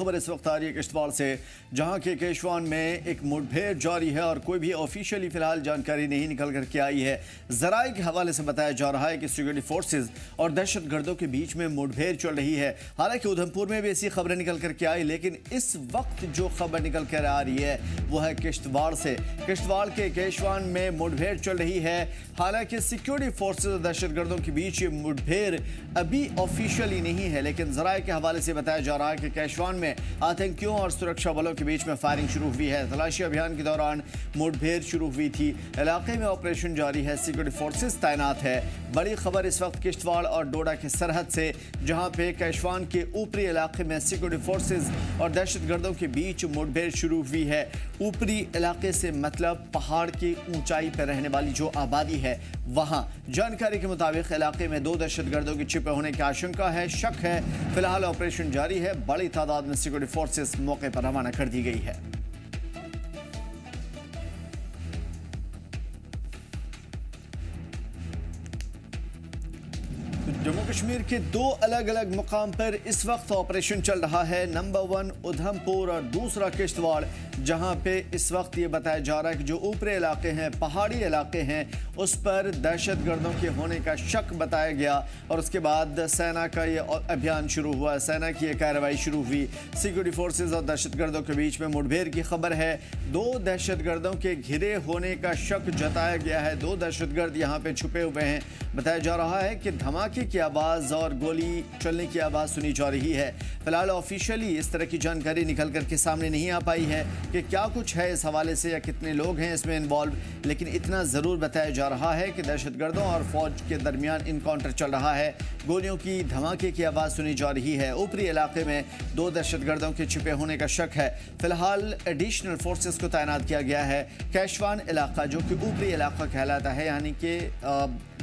खबर इस वक्त आ रही है किश्तवाड़ से, जहां के केशवान में एक मुठभेड़ जारी है और कोई भी ऑफिशियली फिलहाल जानकारी नहीं निकल करके आई है। जराए के हवाले से बताया जा रहा है कि सिक्योरिटी फोर्सेस और दहशतगर्दों के बीच में मुठभेड़ चल रही है। हालांकि उधमपुर में भी ऐसी खबरें निकल करके आई, लेकिन इस वक्त जो खबर निकल कर आ रही है वो है किश्तवाड़ से। किश्तवाड़ के केशवान में मुठभेड़ चल रही है। हालांकि सिक्योरिटी फोर्सेस और दहशतगर्दों के बीच ये मुठभेड़ अभी ऑफिशियली नहीं है, लेकिन जराए के हवाले से बताया जा रहा है कि केशवान में आतंकियों और सुरक्षा बलों के बीच में फायरिंग शुरू हुई है। तलाशी अभियान के दौरान मुठभेड़ शुरू हुई थी। इलाके में ऑपरेशन जारी है, सिक्योरिटी फोर्सेस तैनात है। बड़ी खबर इस वक्त किश्तवाड़ और डोडा की सरहद से, जहां पे केशवान के ऊपरी इलाके में सिक्योरिटी फोर्सेस और दहशतगर्दों के बीच मुठभेड़ शुरू हुई है। ऊपरी इलाके से मतलब पहाड़ की ऊंचाई पर रहने वाली जो आबादी है वहां। जानकारी के मुताबिक इलाके में 2 दहशतगर्दों के छिपे होने की आशंका है, शक है। फिलहाल ऑपरेशन जारी है। बड़ी तादाद में सिक्योरिटी फोर्सेस मौके पर रवाना कर दी गई है। जम्मू कश्मीर के 2 अलग अलग मुकाम पर इस वक्त ऑपरेशन चल रहा है। नंबर 1 उधमपुर और दूसरा किश्तवाड़, जहां पे इस वक्त ये बताया जा रहा है कि जो ऊपरी इलाके हैं, पहाड़ी इलाके हैं, उस पर दहशतगर्दों के होने का शक बताया गया और उसके बाद सेना का ये अभियान शुरू हुआ। सेना की ये कार्रवाई शुरू हुई। सिक्योरिटी फोर्सेस और दहशतगर्दों के बीच में मुठभेड़ की खबर है। 2 दहशतगर्दों के घिरे होने का शक जताया गया है। 2 दहशतगर्द यहाँ पे छुपे हुए हैं। बताया जा रहा है कि धमाके की आवाज़ और गोली चलने की आवाज़ सुनी जा रही है। फिलहाल ऑफिशियली इस तरह की जानकारी निकल करके सामने नहीं आ पाई है कि क्या कुछ है इस हवाले से या कितने लोग हैं इसमें इन्वॉल्व, लेकिन इतना ज़रूर बताया जा रहा है कि दहशतगर्दों और फौज के दरमियान इनकाउंटर चल रहा है। गोलियों की धमाके की आवाज़ सुनी जा रही है। ऊपरी इलाके में 2 दहशतगर्दों के छिपे होने का शक है। फिलहाल एडिशनल फोर्सेस को तैनात किया गया है। केशवान इलाका जो कि ऊपरी इलाका कहलाता है, यानी कि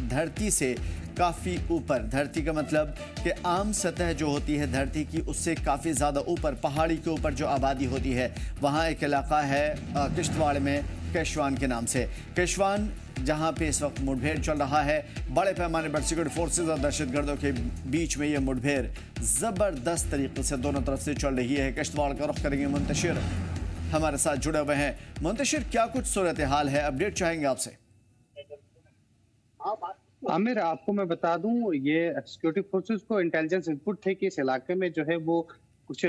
धरती से काफ़ी ऊपर, धरती का मतलब कि आम सतह जो होती है धरती की उससे काफ़ी ज़्यादा ऊपर, पहाड़ी के ऊपर जो आबादी होती है, वहाँ एक इलाका है किश्तवाड़ में केशवान के नाम से। केशवान जहाँ पे इस वक्त मुठभेड़ चल रहा है। बड़े पैमाने पर सिक्योरिटी फोर्सेस और दहशतगर्दों के बीच में ये मुठभेड़ ज़बरदस्त तरीके से दोनों तरफ से चल रही है। किश्तवाड़ का रुख करेंगे मुंतशिर, हमारे साथ जुड़े हुए हैं। मुंतशिर, क्या कुछ सूरत हाल है, अपडेट चाहेंगे आपसे? आमिर, आपको मैं बता दूं, ये सिक्योरिटी फोर्सेस को इंटेलिजेंस इनपुट थे कि इस इलाके में जो है वो कुछ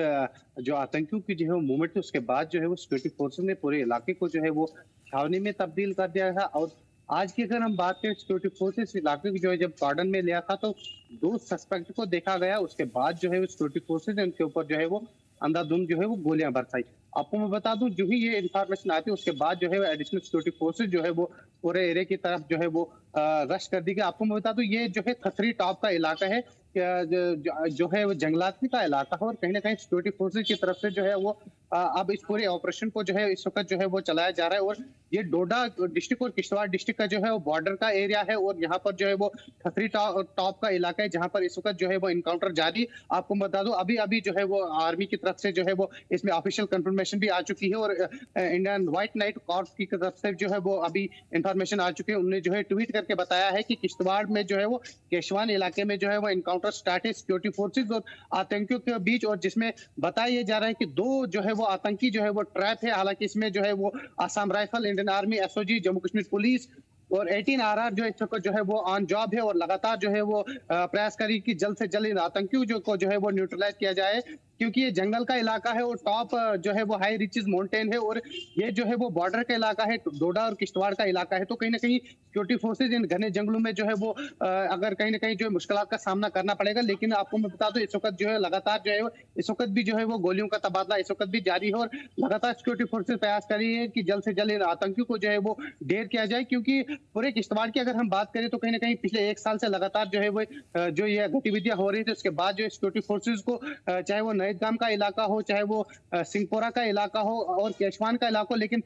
जो आतंकियों की जो है मूवमेंट थी, उसके बाद जो है वो सिक्योरिटी फोर्सेस ने पूरे इलाके को जो है वो छावनी में तब्दील कर दिया था। और आज की अगर हम बात करें, सिक्योरिटी फोर्सेस इलाके की जो है जब कॉर्डन में लिया था तो 2 सस्पेक्ट को देखा गया। उसके बाद जो है वो सिक्योरिटी फोर्सेस ने उनके ऊपर जो है वो अंधाधुंध जो है वो गोलियां बरसाई। आपको मैं बता दूं, जो ही ये इन्फॉर्मेशन आती है उसके बाद जो है एडिशनल सिक्योरिटी फोर्सेस जो है वो पूरे एरिया की तरफ जो है वो रश कर दी गई। आपको मैं बता दूं, ये जो है खथरी टॉप का इलाका है, जो है वो जंगलात का इलाका है और कहीं ना कहीं सिक्योरिटी फोर्सेस की तरफ से जो है वो अब इस पूरे ऑपरेशन को जो है इस वक्त जो है वो चलाया जा रहा है। और ये डोडा डिस्ट्रिक्ट और किश्तवाड़ डिस्ट्रिक्ट का जो है वो बॉर्डर का एरिया है और यहाँ पर जो है वो खथरी टॉप का इलाका है, जहाँ पर इस वक्त जो है वो इनकाउंटर जारी। आपको बता दूं, अभी अभी जो है वो आर्मी की तरफ से जो है वो इसमें ऑफिशियल कंफर्मेशन भी आ चुकी है और इंडियन व्हाइट नाइट कॉर्प्स की तरफ से जो है वो अभी इंफॉर्मेशन आ चुकी है। उन्होंने जो है ट्वीट करके बताया है कि किश्तवाड़ में जो है वो केशवान इलाके में जो है वो इनकाउंटर स्टार्ट है सिक्योरिटी फोर्सेस और आतंकियों के बीच, और जिसमें बताया जा रहा है कि 2 जो है वो आतंकी जो है वो ट्रैप है। हालांकि इसमें जो है वो Assam rifle, Indian army, SOG, Jammu Kashmir police और 18 आरआर जो इस वक्त जो है वो ऑन जॉब है और लगातार जो है वो प्रयास करी कि जल्द से जल्द इन आतंकियों को जो है वो न्यूट्रलाइज किया जाए, क्योंकि ये जंगल का इलाका है और टॉप जो है वो हाई रिचेस माउंटेन है और ये जो है वो बॉर्डर का इलाका है, डोडा और किश्तवाड़ का इलाका है। तो कहीं ना कहीं सिक्योरिटी फोर्सेज इन घने जंगलों में जो है वो अगर कहीं ना कहीं जो है मुश्किल का सामना करना पड़ेगा। लेकिन आपको मैं बता दूं, इस वक्त जो है लगातार जो है इस वक्त भी जो है वो गोलियों का तबादला इस वक्त भी जारी है और लगातार सिक्योरिटी फोर्सेज प्रयास कर रही है कि जल्द से जल्द इन आतंकियों को जो है वो ढेर किया जाए। क्योंकि पूरे किश्तवाड़ की अगर हम बात करें तो कहीं ना कहीं पिछले 1 साल से लगातार जो है वो जो ये गतिविधियां हो रही थी, उसके बाद जो सिक्योरिटी फोर्सेज को चाहे वो नैदगाम का इलाका हो, चाहे वो सिंहपोरा का इलाका हो और केशवान का इलाका हो, लेकिन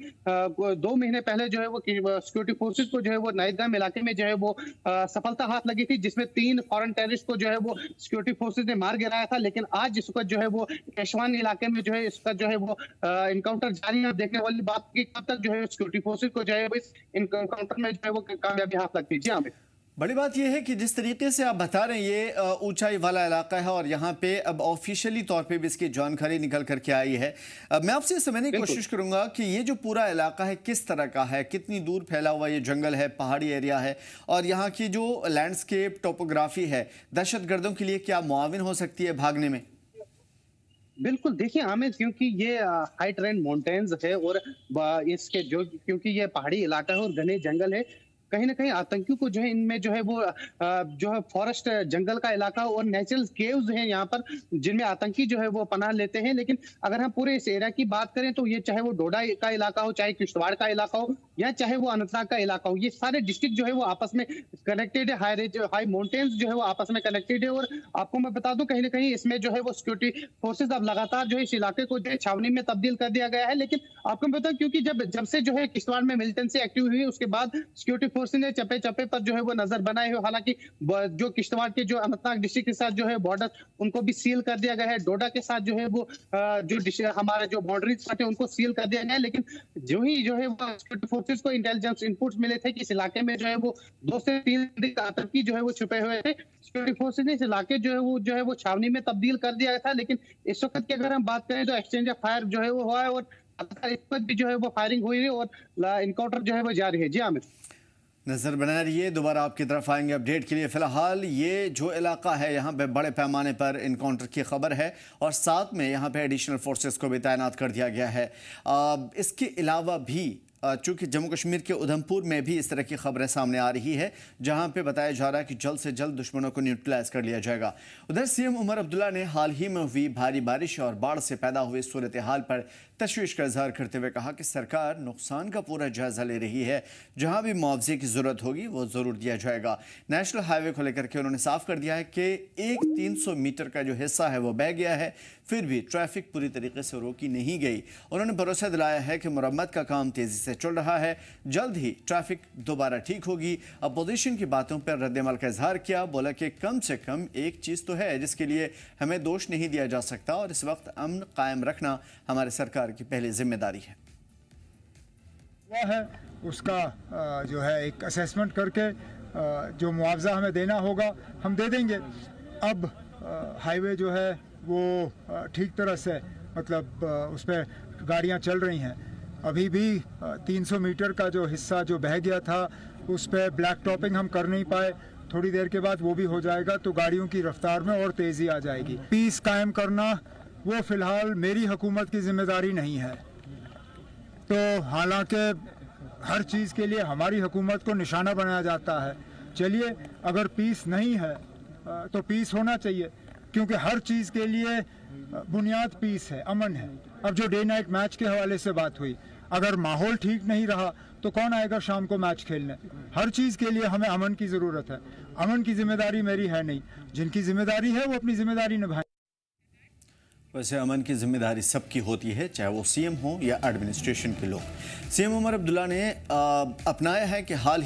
2 महीने पहले जो है वो सिक्योरिटी फोर्सेज को जो है वो नैदगाम इलाके में जो है वो सफलता हाथ लगी थी, जिसमें 3 फॉरेन टेररिस्ट को जो है वो सिक्योरिटी फोर्सेज ने मार गिराया था। लेकिन आज इस वक्त जो है वो केशवान इलाके में जो है इसका जो है वो इनकाउंटर जारी है। देखने वाली बात की कब तक जो है सिक्योरिटी फोर्सेज को जो है इस इनकाउंटर में जो है वो कामयाबी हाथ लगती है। जी हाँ। बड़ी बात यह है कि जिस तरीके से आप बता रहे हैं ये ऊंचाई वाला इलाका है और यहाँ पे अब ऑफिशियली तौर पे भी इसकी जानकारी निकल करके आई है। मैं आपसे समझने की कोशिश करूंगा कि ये जो पूरा इलाका है किस तरह का है, कितनी दूर फैला हुआ ये जंगल है, पहाड़ी एरिया है और यहाँ की जो लैंडस्केप टोपोग्राफी है दहशतगर्दों के लिए क्या मुआविन हो सकती है भागने में? बिल्कुल, देखिए आमिर, क्योंकि ये हाई ट्रेंड माउंटेन्स है और इसके जो क्योंकि ये पहाड़ी इलाका है और घने जंगल है, कहीं ना कहीं आतंकियों को जो है इनमें जो है वो जो है फॉरेस्ट जंगल का इलाका और नेचुरल केव्स हैं यहाँ पर, जिनमें आतंकी जो है वो पनाह लेते हैं। लेकिन अगर हम पूरे इस एरिया की बात करें तो ये चाहे वो डोडा का इलाका हो, चाहे किश्तवाड़ का इलाका हो या चाहे वो अनंतनाग का इलाका हो, ये सारे डिस्ट्रिक्ट जो है वो आपस में कनेक्टेड है। हाई माउंटेन्स जो है वो आपस में कनेक्टेड है। और आपको मैं बता दूं, कहीं ना कहीं इसमें जो है वो सिक्योरिटी फोर्सेज अब लगातार जो है इस इलाके को जो है छावनी में तब्दील कर दिया गया है। लेकिन आपको मैं बताऊं, क्योंकि जब से जो है किश्तवाड़ में मिलिटेंसी एक्टिव हुई उसके बाद सिक्योरिटी फोर्सेज ने चप्पे चप्पे पर जो है वो नजर बनाए हुए। हालांकि जो किश्तवाड़ के जो अनंतनाग डिस्ट्रिक्ट के साथ जो है बॉर्डर उनको भी सील कर दिया गया है, डोडा के साथ जो है वो जो हमारा जो बाउंड्रीज है उनको सील कर दिया गया है। लेकिन जो ही जो है वो सिक्योरिटी फोर्सेज को इंटेलिजेंस इनपुट्स मिले थे कि इस इलाके में जो है वो 2 से 3 आतंकी जो है वो छुपे हुए थे। सिक्योरिटी फोर्सेज ने इस इलाके जो है वो छावनी में तब्दील कर दिया था। लेकिन इस वक्त की अगर हम बात करें तो एक्सचेंज ऑफ फायर जो है वो हुआ है और इस वक्त भी जो है वो फायरिंग हुई है और इनकाउंटर जो है वो जारी है। जी आमिर, नज़र बनाए रहिए, दोबारा आपकी तरफ आएंगे अपडेट के लिए। फ़िलहाल ये जो इलाका है यहाँ पे बड़े पैमाने पर इनकाउंटर की खबर है और साथ में यहाँ पे एडिशनल फोर्सेस को भी तैनात कर दिया गया है। इसके अलावा भी चूँकि जम्मू कश्मीर के उधमपुर में भी इस तरह की खबरें सामने आ रही है जहां पे बताया जा रहा है कि जल्द से जल्द दुश्मनों को न्यूट्रलाइज कर लिया जाएगा। उधर सीएम उमर अब्दुल्ला ने हाल ही में हुई भारी बारिश और बाढ़ से पैदा हुई सूरत हाल पर तशवीश का इजहार करते हुए कहा कि सरकार नुकसान का पूरा जायजा ले रही है, जहां भी मुआवजे की जरूरत होगी वो जरूर दिया जाएगा। नेशनल हाईवे को लेकर के उन्होंने साफ कर दिया है कि एक 300 मीटर का जो हिस्सा है वो बह गया है, फिर भी ट्रैफिक पूरी तरीके से रोकी नहीं गई। उन्होंने भरोसा दिलाया है कि मुरम्मत का काम तेजी से चल रहा है, जल्द ही ट्रैफिक दोबारा ठीक होगी। अपोजिशन की बातों पर रद्द-ए-अमल का इजहार किया, बोला कि कम से कम एक चीज़ तो है जिसके लिए हमें दोष नहीं दिया जा सकता और इस वक्त अमन कायम रखना हमारी सरकार की पहली जिम्मेदारी है। वह है उसका जो है एक असेसमेंट करके जो मुआवजा हमें देना होगा हम दे देंगे। अब हाईवे जो है वो ठीक तरह से मतलब उस पर गाड़ियाँ चल रही हैं। अभी भी 300 मीटर का जो हिस्सा जो बह गया था उस पर ब्लैक टॉपिंग हम कर नहीं पाए, थोड़ी देर के बाद वो भी हो जाएगा तो गाड़ियों की रफ्तार में और तेज़ी आ जाएगी। पीस कायम करना वो फ़िलहाल मेरी हुकूमत की जिम्मेदारी नहीं है। तो हालांकि हर चीज़ के लिए हमारी हुकूमत को निशाना बनाया जाता है। चलिए, अगर पीस नहीं है तो पीस होना चाहिए, क्योंकि हर चीज़ के लिए बुनियाद पीस है, अमन है। अब जो डे नाइट मैच के हवाले से बात हुई, अगर माहौल ठीक नहीं रहा तो कौन आएगा शाम को मैच खेलने? हर चीज़ के लिए हमें अमन की ज़रूरत है। अमन की जिम्मेदारी मेरी है नहीं, जिनकी जिम्मेदारी है वो अपनी जिम्मेदारी निभाएं। वैसे अमन की जिम्मेदारी सबकी होती है, चाहे वो सीएम हो या एडमिनिस्ट्रेशन के लोग। सीएम उमर अब्दुल्ला ने अपनाया है कि हाल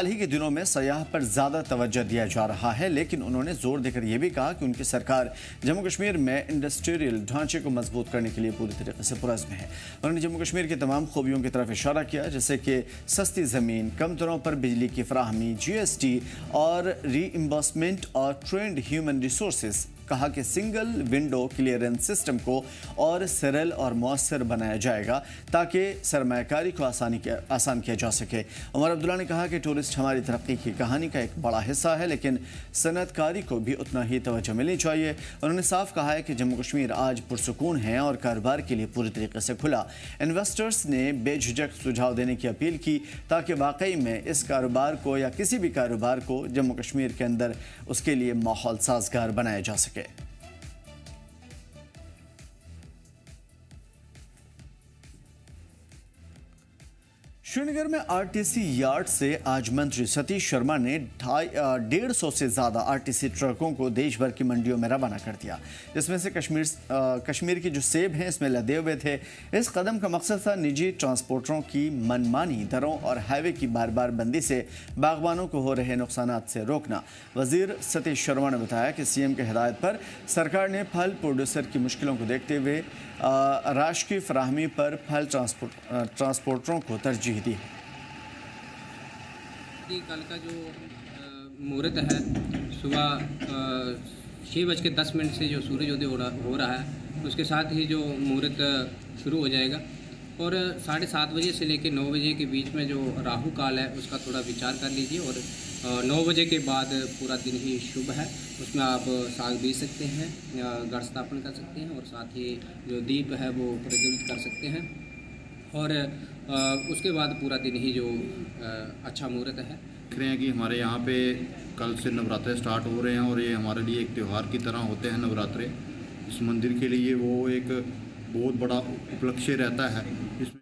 ही के दिनों में सयाह पर ज़्यादा तवज्जो दिया जा रहा है, लेकिन उन्होंने जोर देकर यह भी कहा कि उनकी सरकार जम्मू कश्मीर में इंडस्ट्रियल ढांचे को मजबूत करने के लिए पूरी तरीके से पुरज़्म है। उन्होंने जम्मू कश्मीर की तमाम खूबियों की तरफ इशारा किया, जैसे कि सस्ती ज़मीन, कम दरों पर बिजली की फराहमी, GST और रीइम्बर्समेंट और ट्रेंड ह्यूमन रिसोर्सेज। कहा कि सिंगल विंडो क्लियरेंस सिस्टम को और सरल और मौसर बनाया जाएगा ताकि सरमायाकारी को आसान किया जा सके। उमर अब्दुल्ला ने कहा कि टूरिस्ट हमारी तरक्की की कहानी का एक बड़ा हिस्सा है, लेकिन सनअतकारी को भी उतना ही तवज्जो मिलनी चाहिए। उन्होंने साफ कहा है कि जम्मू कश्मीर आज पुरसुकून है और कारोबार के लिए पूरी तरीके से खुला। इन्वेस्टर्स ने बेझिझक सुझाव देने की अपील की ताकि वाकई में इस कारोबार को या किसी भी कारोबार को जम्मू कश्मीर के अंदर उसके लिए माहौल साजगार बनाया जा सके। श्रीनगर में आरटीसी यार्ड से आज मंत्री सतीश शर्मा ने 150 से ज़्यादा आरटीसी ट्रकों को देश भर की मंडियों में रवाना कर दिया, जिसमें से कश्मीर की जो सेब हैं इसमें लदे हुए थे। इस कदम का मकसद था निजी ट्रांसपोर्टरों की मनमानी दरों और हाईवे की बार बार बंदी से बागबानों को हो रहे नुकसानात से रोकना। वजीर सतीश शर्मा ने बताया कि सीएम की हिदायत पर सरकार ने फल प्रोड्यूसर की मुश्किलों को देखते हुए राश की फराहमी पर फल ट्रांसपोर्टरों को तरजीह दी है। कि कल का जो मुहूर्त है सुबह 6:10 से जो सूर्योदय हो रहा है, उसके साथ ही जो मुहूर्त शुरू हो जाएगा और 7:30 बजे से लेकर 9 बजे के बीच में जो राहु काल है उसका थोड़ा विचार कर लीजिए और 9 बजे के बाद पूरा दिन ही शुभ है। उसमें आप साग बीज सकते हैं, गढ़ स्थापन कर सकते हैं और साथ ही जो दीप है वो प्रज्वलित कर सकते हैं और उसके बाद पूरा दिन ही जो अच्छा मुहूर्त है। देख रहे हैं कि हमारे यहाँ पे कल से नवरात्रे स्टार्ट हो रहे हैं और ये हमारे लिए एक त्यौहार की तरह होते हैं नवरात्रे। इस मंदिर के लिए वो एक बहुत बड़ा उपलक्ष्य रहता है। इसमें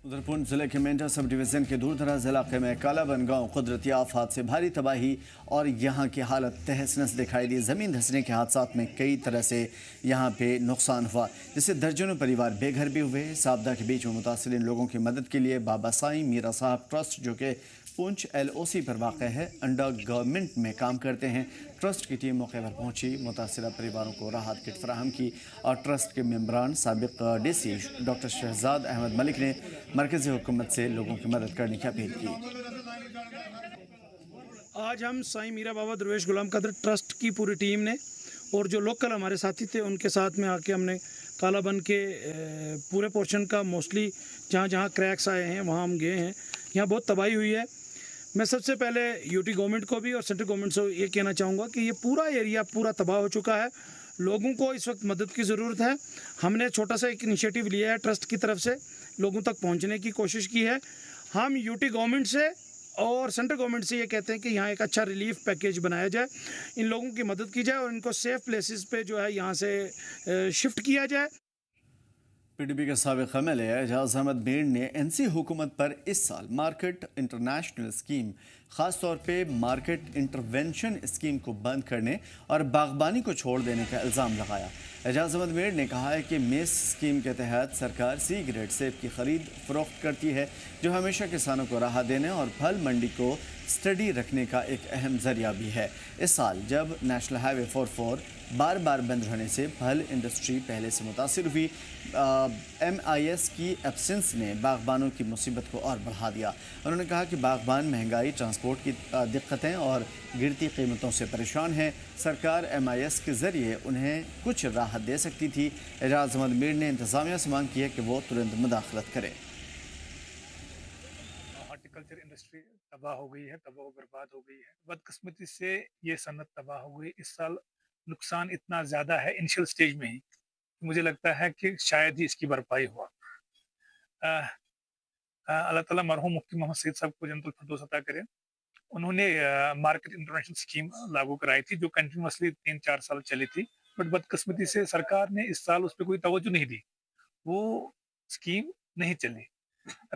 उधर पुंछ जिले के मेंढा सब डिवीज़न के दूर दराज इलाके में कालाबन गांव कुदरती आफत से भारी तबाही और यहां की हालत तहस नहस दिखाई दी। ज़मीन धंसने के हादसात में कई तरह से यहां पे नुकसान हुआ, जिससे दर्जनों परिवार बेघर भी हुए। इस आपदा के बीच में मुतासिरीन लोगों की मदद के लिए बाबा साईं मीरा साहब ट्रस्ट, जो कि पुंछ LOC पर वाक़ है, अंडर गवर्नमेंट में काम करते हैं। ट्रस्ट की टीम मौके पर पहुंची, मुतासिरा परिवारों को राहत किट फराहम की और ट्रस्ट के मेम्बरान साबिक DC डॉक्टर शहजाद अहमद मलिक ने मरकज़ी हुकूमत से लोगों की मदद करने की अपील की। आज हम साईं मीरा बाबा दरवेश गुलाम कदर ट्रस्ट की पूरी टीम ने और जो लोकल हमारे साथी थे उनके साथ में आके हमने कालाबन के पूरे पोर्शन का मोस्टली जहाँ जहाँ क्रैक्स आए हैं वहाँ हम गए हैं। यहाँ बहुत तबाही हुई है। मैं सबसे पहले UT गवर्नमेंट को भी और सेंट्रल गवर्नमेंट से ये कहना चाहूँगा कि ये पूरा एरिया पूरा तबाह हो चुका है। लोगों को इस वक्त मदद की ज़रूरत है। हमने छोटा सा एक इनिशिएटिव लिया है ट्रस्ट की तरफ से, लोगों तक पहुँचने की कोशिश की है। हम UT गवर्नमेंट से और सेंट्रल गवर्नमेंट से ये कहते हैं कि यहाँ एक अच्छा रिलीफ पैकेज बनाया जाए, इन लोगों की मदद की जाए और इनको सेफ़ प्लेसेस पे जो है यहाँ से शिफ्ट किया जाए। PDP के साबिक MLA एजाज अहमद मीर ने NC हुकूमत पर इस साल मार्केट इंटरनेशनल स्कीम, ख़ास तौर पे मार्केट इंटरवेंशन स्कीम को बंद करने और बागबानी को छोड़ देने का इल्ज़ाम लगाया। एजाज अहमद मीर ने कहा है कि मेस स्कीम के तहत सरकार C ग्रेड सेब की खरीद फरोख्त करती है, जो हमेशा किसानों को राहत देने और फल मंडी को स्टडी रखने का एक अहम जरिया भी है। इस साल जब नेशनल हाईवे 44 बार बार बंद रहने से फल इंडस्ट्री पहले से मुतासिर हुई, MIS की एब्सेंस ने बागबानों की मुसीबत को और बढ़ा दिया। उन्होंने कहा कि बागबान महंगाई, ट्रांसपोर्ट की दिक्कतें और गिरती कीमतों से परेशान हैं। सरकार MIS के ज़रिए उन्हें कुछ राहत दे सकती थी। एजाज अहमद मीर ने इंतज़ामिया से मांग की है कि वो तुरंत मुदाखलत करे। हॉर्टिकल्चर इंडस्ट्री तबाह हो गई है, तबाह बर्बाद हो गई है। बदकिस्मती से ये सनत तबाह हो गई। इस साल नुकसान इतना ज़्यादा है इनिशियल स्टेज में ही, मुझे लगता है कि शायद ही इसकी भरपाई हुआ। अल्लाह ताला मरहूम मुफ्ती मोहम्मद सईद साहब को जन्नतुल फिरदौस अता करे। उन्होंने मार्केट इंटरवेंशन स्कीम लागू कराई थी जो कंटिन्यूसली 3-4 साल चली थी, बट बदकिस्मती से सरकार ने इस साल उस पर कोई तवज्जो नहीं दी, वो स्कीम नहीं चली।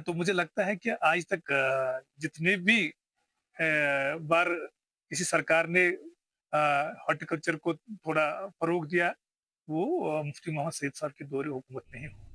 तो मुझे लगता है कि आज तक जितने भी बार किसी सरकार ने हॉर्टिकल्चर को थोड़ा फरोग दिया, वो मुफ्ती मोहम्मद सईद साहब के दौरे हुकूमत में ही हुआ।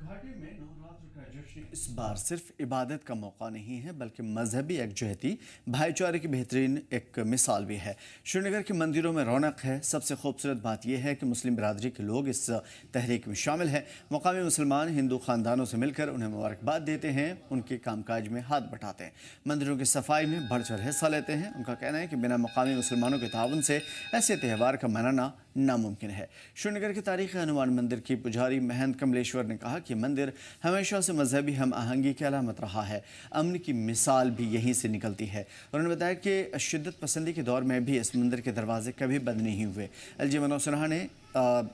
घाटी में नवरात्र का जश्न इस बार सिर्फ इबादत का मौका नहीं है, बल्कि मजहबी एकजुहती, भाईचारे की बेहतरीन एक मिसाल भी है। श्रीनगर के मंदिरों में रौनक है। सबसे खूबसूरत बात यह है कि मुस्लिम बिरादरी के लोग इस तहरीक में शामिल हैं। मकामी मुसलमान हिंदू ख़ानदानों से मिलकर उन्हें मुबारकबाद देते हैं, उनके कामकाज में हाथ बटाते हैं, मंदिरों की सफाई में बढ़ चढ़ हिस्सा लेते हैं। उनका कहना है कि बिना मकामी मुसलमानों के ताउन से ऐसे त्यौहार का मनाना नामुमकिन है। श्रीनगर के तारीख़ी हनुमान मंदिर की पुजारी महंत कमलेश्वर ने कहा कि मंदिर हमेशा से मजहबी हम आहंगी की अलामत रहा है। अमन की मिसाल भी यहीं से निकलती है। उन्होंने बताया कि शिद्दत पसंदी के दौर में भी इस मंदिर के दरवाजे कभी बंद नहीं हुए। LG मनोज सिन्हा ने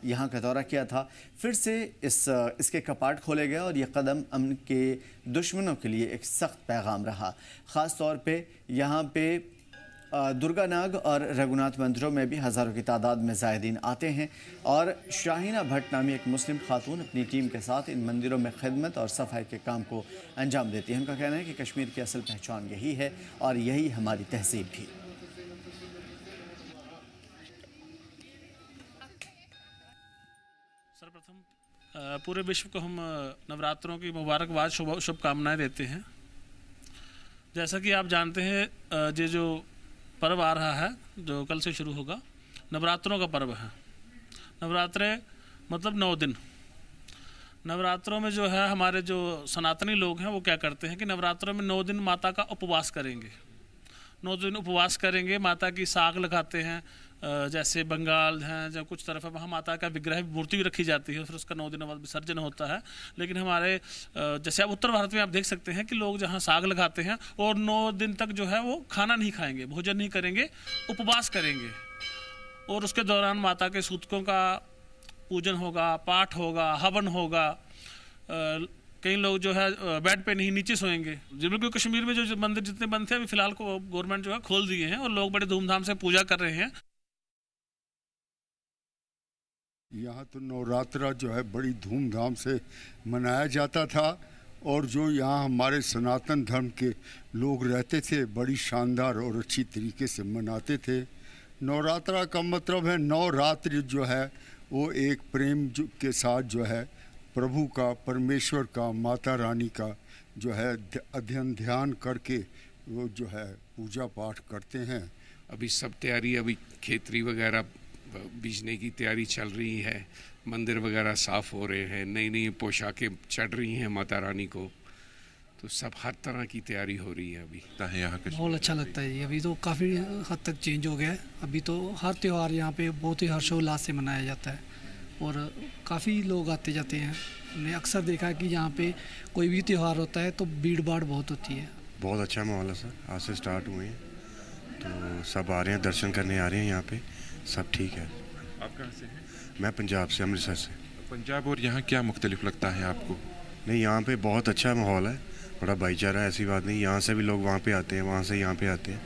यहाँ का दौरा किया था, फिर से इसके कपाट खोले गए और यह कदम अमन के दुश्मनों के लिए एक सख्त पैगाम रहा। ख़ास तौर पर यहाँ पे दुर्गा नाग और रघुनाथ मंदिरों में भी हज़ारों की तादाद में ज़ायदीन आते हैं और शाहीना भट्ट नामी एक मुस्लिम खातून अपनी टीम के साथ इन मंदिरों में खिदमत और सफाई के काम को अंजाम देती है। उनका कहना है कि कश्मीर की असल पहचान यही है और यही हमारी तहजीब भी। सर्वप्रथम पूरे विश्व को हम नवरात्रों की मुबारकबाद, शुभकामनाएं देते हैं। जैसा कि आप जानते हैं, ये जो पर्व आ रहा है जो कल से शुरू होगा, नवरात्रों का पर्व है। नवरात्रे मतलब 9 दिन। नवरात्रों में जो है हमारे जो सनातनी लोग हैं वो क्या करते हैं कि नवरात्रों में 9 दिन माता का उपवास करेंगे। 9 दिन उपवास करेंगे, माता की साग लगाते हैं। जैसे बंगाल हैं, जब कुछ तरफ है वहाँ माता का विग्रह मूर्ति भी रखी जाती है, फिर उसका 9 दिन बाद विसर्जन होता है। लेकिन हमारे जैसे आप उत्तर भारत में आप देख सकते हैं कि लोग जहाँ साग लगाते हैं और 9 दिन तक जो है वो खाना नहीं खाएंगे, भोजन नहीं करेंगे, उपवास करेंगे। और उसके दौरान माता के सूतकों का पूजन होगा, पाठ होगा, हवन होगा। कई लोग जो है बेड पे नहीं, नीचे सोएंगे। जम्मू और कश्मीर में जो मंदिर जितने बंद थे अभी फिलहाल को गवर्नमेंट जो है खोल दिए हैं और लोग बड़े धूमधाम से पूजा कर रहे हैं। यहाँ तो नवरात्रा जो है बड़ी धूमधाम से मनाया जाता था और जो यहाँ हमारे सनातन धर्म के लोग रहते थे बड़ी शानदार और अच्छी तरीके से मनाते थे। नवरात्रा का मतलब है नवरात्रि जो है वो एक प्रेम के साथ जो है प्रभु का, परमेश्वर का, माता रानी का जो है अध्ययन ध्यान करके वो जो है पूजा पाठ करते हैं। अभी सब तैयारी, अभी खेतरी वगैरह बीजने की तैयारी चल रही है, मंदिर वगैरह साफ़ हो रहे हैं, नई नई पोशाकें चढ़ रही हैं माता रानी को, तो सब हर तरह की तैयारी हो रही है। अभी यहाँ बहुत अच्छा लगता है। अभी तो काफ़ी हद तक चेंज हो गया है। अभी तो हर त्यौहार यहाँ पे बहुत ही हर्षोल्लास से मनाया जाता है और काफ़ी लोग आते जाते हैं। हमने अक्सर देखा है कि यहाँ पे कोई भी त्यौहार होता है तो भीड़ भाड़ बहुत होती है। बहुत अच्छा माहौल है सर, आज से स्टार्ट हुए हैं तो सब आ रहे हैं, दर्शन करने आ रहे हैं यहाँ पे, सब ठीक है। आप कहाँ से हैं? मैं पंजाब से, अमृतसर से। पंजाब और यहाँ क्या मुख्तलिफ लगता है आपको? नहीं, यहाँ पे बहुत अच्छा माहौल है, बड़ा भाईचारा है, ऐसी बात नहीं। यहाँ से भी लोग वहाँ पे आते हैं, वहाँ से यहाँ पे आते हैं।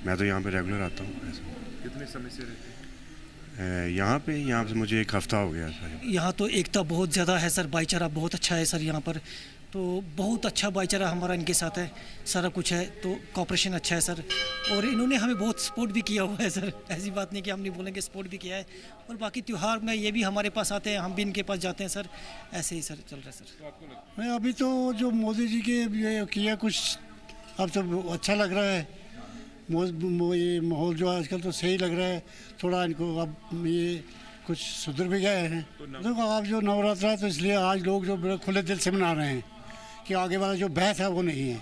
मैं तो यहाँ पे रेगुलर आता हूँ। कितने समय से रहते हैं यहाँ पे मुझे 1 हफ्ता हो गया सर। यहाँ तो एकता बहुत ज़्यादा है सर, भाईचारा बहुत अच्छा है सर। यहाँ पर तो बहुत अच्छा भाईचारा हमारा इनके साथ है, सारा कुछ है, तो कॉपरेशन अच्छा है सर। और इन्होंने हमें बहुत सपोर्ट भी किया हुआ है सर, ऐसी बात नहीं कि हम नहीं बोलेंगे, सपोर्ट भी किया है। और बाकी त्यौहार में ये भी हमारे पास आते हैं, हम भी इनके पास जाते हैं सर, ऐसे ही सर चल रहा है सर। मैं अभी तो जो मोदी जी के ये किया कुछ, अब तो अच्छा लग रहा है। ये माहौल जो आजकल तो सही लग रहा है थोड़ा। इनको अब ये कुछ सुधर भी गए हैं। देखो आप जो नवरात्रा है तो इसलिए आज लोग जो बड़े खुले दिल से मना रहे हैं कि आगे वाला जो बहस है वो नहीं है,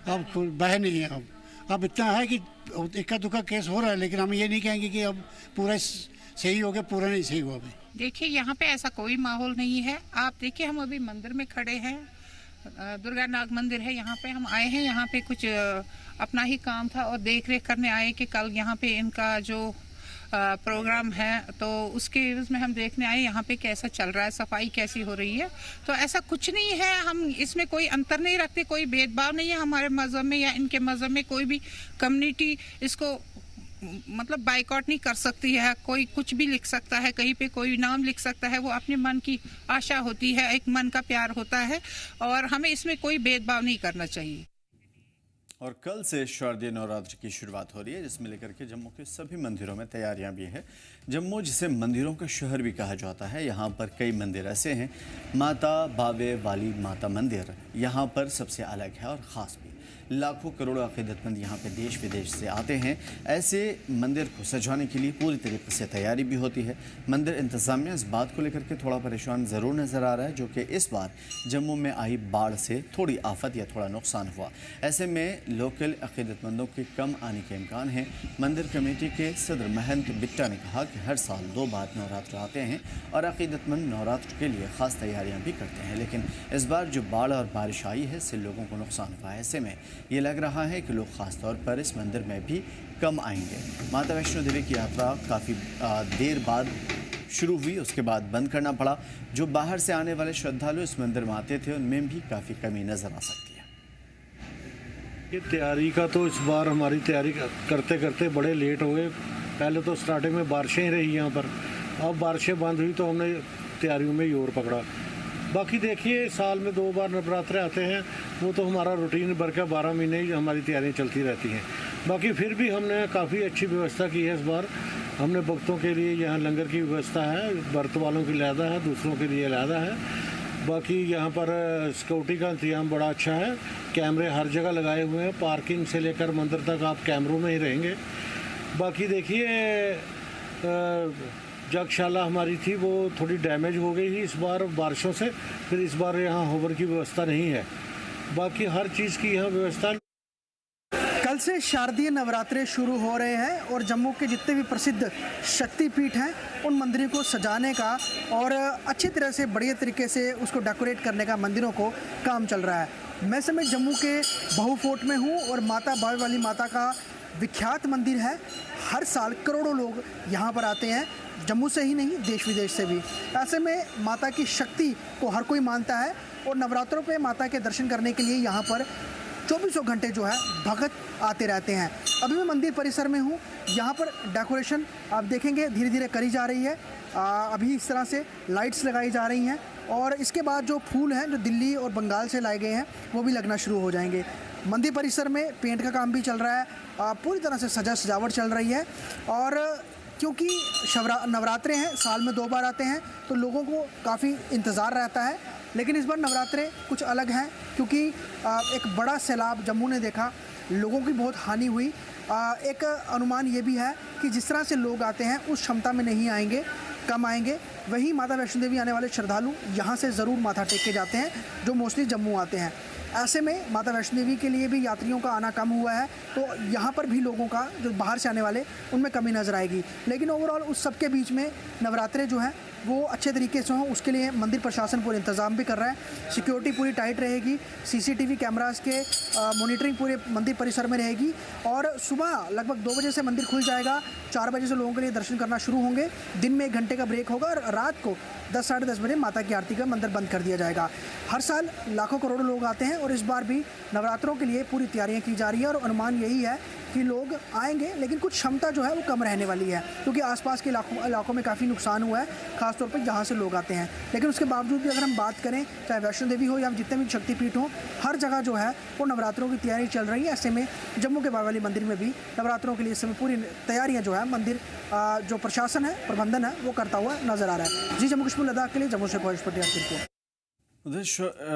अब बह नहीं है। अब इतना है कि इक्का दुक्का केस हो रहा है, लेकिन हम ये नहीं कहेंगे कि अब पूरा सही हो गया, पूरा नहीं सही हुआ। अभी देखिए यहाँ पे ऐसा कोई माहौल नहीं है। आप देखिए हम अभी मंदिर में खड़े हैं, दुर्गा नाग मंदिर है, यहाँ पे हम आए हैं। यहाँ पे कुछ अपना ही काम था और देख रेख करने आए कि कल यहाँ पे इनका जो प्रोग्राम है तो उसके एवज में हम देखने आए यहाँ पे कैसा चल रहा है, सफाई कैसी हो रही है। तो ऐसा कुछ नहीं है, हम इसमें कोई अंतर नहीं रखते, कोई भेदभाव नहीं है हमारे मज़हब में या इनके मज़हब में। कोई भी कम्युनिटी इसको मतलब बाइकआउट नहीं कर सकती है। कोई कुछ भी लिख सकता है, कहीं पे कोई नाम लिख सकता है, वो अपने मन की आशा होती है, एक मन का प्यार होता है और हमें इसमें कोई भेदभाव नहीं करना चाहिए। और कल से शारदीय नवरात्र की शुरुआत हो रही है, जिसमें लेकर के जम्मू के सभी मंदिरों में तैयारियां भी हैं। जम्मू जिसे मंदिरों का शहर भी कहा जाता है, यहाँ पर कई मंदिर ऐसे हैं। माता बावे वाली माता मंदिर यहाँ पर सबसे अलग है और ख़ास भी। लाखों करोड़ों अक़ीदतमंद यहाँ पे देश विदेश से आते हैं। ऐसे मंदिर को सजाने के लिए पूरी तरीके से तैयारी भी होती है। मंदिर इंतज़ामिया इस बात को लेकर के थोड़ा परेशान ज़रूर नज़र आ रहा है, जो कि इस बार जम्मू में आई बाढ़ से थोड़ी आफत या थोड़ा नुकसान हुआ। ऐसे में लोकल अक़ीदतमंदों के कम आने के इम्कान हैं। मंदिर कमेटी के सदर महंत बिट्टा ने कहा कि हर साल 2 बार नवरात्र आते हैं और अक़ीदतमंद नवरात्र के लिए ख़ास तैयारियाँ भी करते हैं, लेकिन इस बार जो बाढ़ और बारिश आई है इससे लोगों को नुकसान हुआ है। ऐसे में ये लग रहा है कि लोग ख़ास तौर पर इस मंदिर में भी कम आएंगे। माता वैष्णो देवी की यात्रा काफ़ी देर बाद शुरू हुई, उसके बाद बंद करना पड़ा। जो बाहर से आने वाले श्रद्धालु इस मंदिर में आते थे उनमें भी काफ़ी कमी नज़र आ सकती है। ये तैयारी का तो इस बार हमारी तैयारी करते करते बड़े लेट हो गए। पहले तो स्टार्टिंग में बारिशें ही रही यहाँ पर, अब बारिशें बंद हुई तो हमने तैयारियों में जोर पकड़ा। बाकी देखिए साल में 2 बार नवरात्रे आते हैं, वो तो हमारा रूटीन भर का 12 महीने ही हमारी तैयारियाँ चलती रहती हैं। बाकी फिर भी हमने काफ़ी अच्छी व्यवस्था की है इस बार। हमने भक्तों के लिए यहाँ लंगर की व्यवस्था है, व्रत वालों की अलहदा है, दूसरों के लिए अलहदा है। बाकी यहाँ पर सिक्योरिटी का इंतजाम बड़ा अच्छा है, कैमरे हर जगह लगाए हुए हैं, पार्किंग से लेकर मंदिर तक आप कैमरों में ही रहेंगे। बाकी देखिए जगशाला हमारी थी वो थोड़ी डैमेज हो गई ही इस बार बारिशों से, फिर इस बार यहाँ होवर की व्यवस्था नहीं है, बाकी हर चीज़ की यहाँ व्यवस्था। कल से शारदीय नवरात्रे शुरू हो रहे हैं और जम्मू के जितने भी प्रसिद्ध शक्तिपीठ हैं उन मंदिरों को सजाने का और अच्छी तरह से बढ़िया तरीके से उसको डेकोरेट करने का मंदिरों को काम चल रहा है। मैं समय जम्मू के बहु फोर्ट में हूँ और माता बावे वाली माता का विख्यात मंदिर है। हर साल करोड़ों लोग यहाँ पर आते हैं, जम्मू से ही नहीं देश विदेश से भी। ऐसे में माता की शक्ति को हर कोई मानता है और नवरात्रों पे माता के दर्शन करने के लिए यहाँ पर 24 घंटे जो है भगत आते रहते हैं। अभी मैं मंदिर परिसर में हूँ, यहाँ पर डेकोरेशन आप देखेंगे धीरे धीरे करी जा रही है। अभी इस तरह से लाइट्स लगाई जा रही हैं और इसके बाद जो फूल हैं जो दिल्ली और बंगाल से लाए गए हैं वो भी लगना शुरू हो जाएंगे। मंदिर परिसर में पेंट का काम भी चल रहा है, पूरी तरह से सजावट चल रही है। और क्योंकि नवरात्रे हैं, साल में 2 बार आते हैं तो लोगों को काफ़ी इंतज़ार रहता है। लेकिन इस बार नवरात्रे कुछ अलग हैं क्योंकि एक बड़ा सैलाब जम्मू ने देखा, लोगों की बहुत हानि हुई। एक अनुमान ये भी है कि जिस तरह से लोग आते हैं उस क्षमता में नहीं आएंगे, कम आएंगे। वहीं माता वैष्णो देवी आने वाले श्रद्धालु यहाँ से ज़रूर माथा टेक के जाते हैं जो मोस्टली जम्मू आते हैं। ऐसे में माता वैष्णो देवी के लिए भी यात्रियों का आना कम हुआ है तो यहाँ पर भी लोगों का जो बाहर से आने वाले उनमें कमी नज़र आएगी। लेकिन ओवरऑल उस सब के बीच में नवरात्रे जो हैं वो अच्छे तरीके से हों उसके लिए मंदिर प्रशासन पूरे इंतज़ाम भी कर रहा है। सिक्योरिटी पूरी टाइट रहेगी, सीसीटीवी कैमरास के मॉनिटरिंग पूरे मंदिर परिसर में रहेगी और सुबह लगभग 2 बजे से मंदिर खुल जाएगा। 4 बजे से लोगों के लिए दर्शन करना शुरू होंगे। दिन में 1 घंटे का ब्रेक होगा और रात को 10 साढ़े 10 बजे माता की आरती का मंदिर बंद कर दिया जाएगा। हर साल लाखों करोड़ों लोग आते हैं और इस बार भी नवरात्रों के लिए पूरी तैयारियां की जा रही है और अनुमान यही है कि लोग आएंगे लेकिन कुछ क्षमता जो है वो कम रहने वाली है क्योंकि आसपास के इलाकों में काफ़ी नुकसान हुआ है, खासतौर पर जहाँ से लोग आते हैं। लेकिन उसके बावजूद भी अगर हम बात करें चाहे वैष्णो देवी हो या जितने भी शक्तिपीठ हों, हर जगह जो है वो नवरात्रों की तैयारी चल रही है। ऐसे में जम्मू के बावे वाली मंदिर में भी नवरात्रों के लिए इस समय पूरी तैयारियाँ जो है मंदिर जो प्रशासन है, प्रबंधन है वो करता हुआ नजर आ रहा है। जी, जम्मू कश्मीर लद्दाख के लिए जम्मू से पहुँच पटियाला। उधर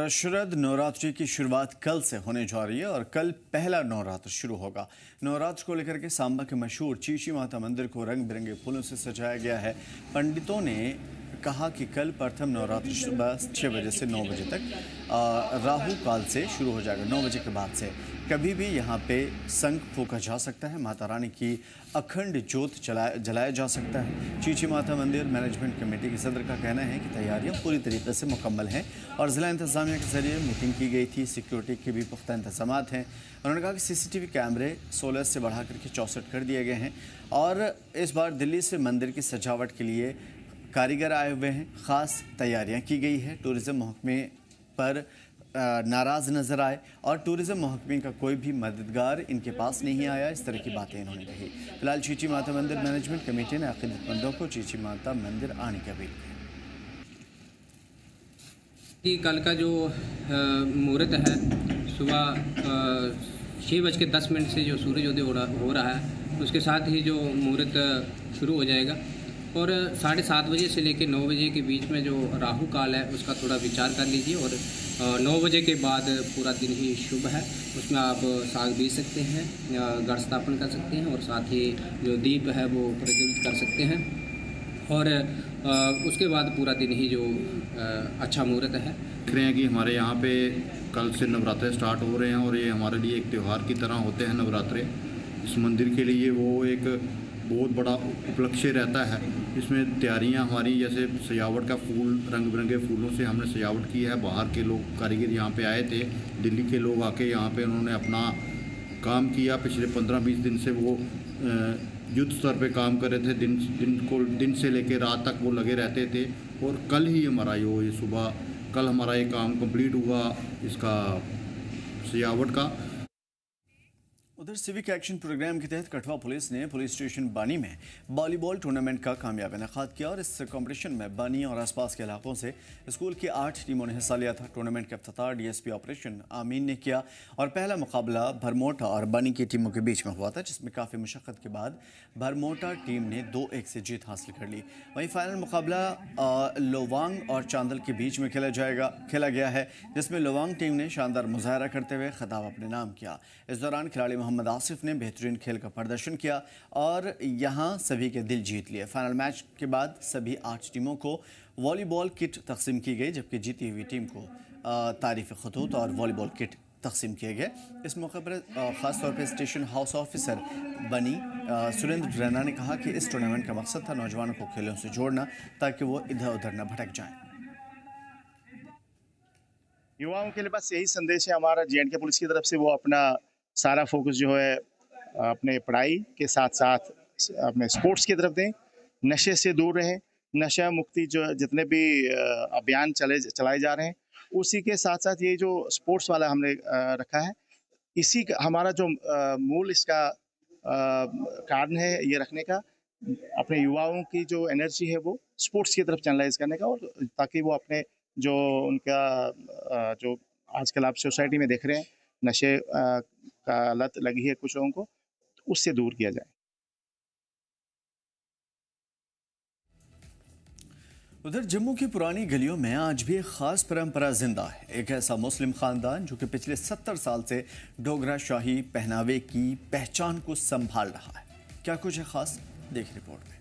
शरद नवरात्रि की शुरुआत कल से होने जा रही है और कल पहला नवरात्र शुरू होगा। नवरात्र को लेकर के सांबा के मशहूर चीची माता मंदिर को रंग बिरंगे फूलों से सजाया गया है। पंडितों ने कहा कि कल प्रथम नवरात्र सुबह 6 बजे से 9 बजे तक राहु काल से शुरू हो जाएगा। 9 बजे के बाद से कभी भी यहाँ पे शंख फूंका जा सकता है, माता रानी की अखंड ज्योत जलाया जा सकता है। चीची माता मंदिर मैनेजमेंट कमेटी के सदर का कहना है कि तैयारियां पूरी तरीके से मुकम्मल हैं और ज़िला इंतज़ामिया के ज़रिए मीटिंग की गई थी। सिक्योरिटी के भी पुख्ता इंतजाम हैं। उन्होंने कहा कि सीसीटीवी कैमरे 16 से बढ़ा करके 64 कर दिए गए हैं और इस बार दिल्ली से मंदिर की सजावट के लिए कारीगर आए हुए हैं, ख़ास तैयारियां की गई है। टूरिज़्म महकमे पर नाराज़ नज़र आए और टूरिज़्म महकमे का कोई भी मददगार इनके पास नहीं आया, इस तरह की बातें इन्होंने कही। फिलहाल चीची माता मंदिर मैनेजमेंट कमेटी ने अक़ीदतमंदों को चीची माता मंदिर आने की अपील की। कल का जो मुहूर्त है सुबह 6:10 से जो सूर्योदय हो रहा है उसके साथ ही जो मुहूर्त शुरू हो जाएगा और 7:30 बजे से लेकर 9 बजे के बीच में जो राहु काल है उसका थोड़ा विचार कर लीजिए और 9 बजे के बाद पूरा दिन ही शुभ है। उसमें आप साग बीज सकते हैं, गढ़ स्थापन कर सकते हैं और साथ ही जो दीप है वो प्रज्वलित कर सकते हैं और उसके बाद पूरा दिन ही जो अच्छा मुहूर्त है। देख रहे हैं कि हमारे यहाँ पे कल से नवरात्रे स्टार्ट हो रहे हैं और ये हमारे लिए एक त्यौहार की तरह होते हैं नवरात्रे। इस मंदिर के लिए वो एक बहुत बड़ा उपलक्ष्य रहता है। इसमें तैयारियां हमारी जैसे सजावट का फूल, रंग बिरंगे फूलों से हमने सजावट की है। बाहर के लोग कारीगर यहाँ पे आए थे, दिल्ली के लोग आके यहाँ पे उन्होंने अपना काम किया। पिछले 15-20 दिन से वो युद्ध स्तर पे काम कर रहे थे, दिन से लेकर रात तक वो लगे रहते थे और कल ही हमारा ये सुबह कल हमारा ये काम कंप्लीट हुआ इसका सजावट का। उधर सिविक एक्शन प्रोग्राम के तहत कठवा पुलिस ने पुलिस स्टेशन बानी में वॉलीबॉल टूर्नामेंट का कामयाब इनेकाद किया और इस कंपटीशन में बानी और आसपास के इलाकों से स्कूल की 8 टीमों ने हिस्सा लिया था। टूर्नामेंट का इफ्तिताह डीएसपी ऑपरेशन आमीन ने किया और पहला मुकाबला भरमोटा और बानी की टीमों के बीच में हुआ था, जिसमें काफ़ी मशक्क़त के बाद भरमोटा टीम ने 2-1 से जीत हासिल कर ली। वहीं फाइनल मुकाबला लोवांग और चांदल के बीच में खेला गया है, जिसमें लोवांग टीम ने शानदार मुजाहरा करते हुए खिताब अपने नाम किया। इस दौरान खिलाड़ी मोहम्मद आसिफ ने बेहतरीन खेल का प्रदर्शन किया और यहां सभी के दिल जीत लिए। फाइनल मैच के बाद सभी 8 टीमों को वॉलीबॉल किट तकसीम की गई, जबकि जीती हुई टीम को तारीफ खतूत और वॉलीबॉल किट तकसीम किए गए। इस मौके पर ख़ास तौर पर स्टेशन हाउस ऑफिसर बनी सुरेंद्र रैना ने कहा कि इस टूर्नामेंट का मकसद था नौजवानों को खेलों से जोड़ना ताकि वो इधर उधर न भटक जाएं। युवाओं के लिए बस यही संदेश है हमारा J&K पुलिस की तरफ से, वो अपना सारा फोकस जो है अपने पढ़ाई के साथ साथ अपने स्पोर्ट्स की तरफ दें, नशे से दूर रहें। नशा मुक्ति जो जितने भी अभियान चलाए जा रहे हैं, उसी के साथ साथ ये जो स्पोर्ट्स वाला हमने रखा है, इसी का हमारा जो मूल इसका कारण है ये रखने का, अपने युवाओं की जो एनर्जी है वो स्पोर्ट्स की तरफ चैनलाइज करने का, और ताकि वो अपने जो उनका जो आजकल आप सोसाइटी में देख रहे हैं नशे का लत लगी है कुछ लोगों को, उससे दूर किया जाए। उधर जम्मू की पुरानी गलियों में आज भी एक खास परंपरा जिंदा है। एक ऐसा मुस्लिम खानदान जो कि पिछले 70 साल से डोगरा शाही पहनावे की पहचान को संभाल रहा है। क्या कुछ है खास, देख रिपोर्ट में।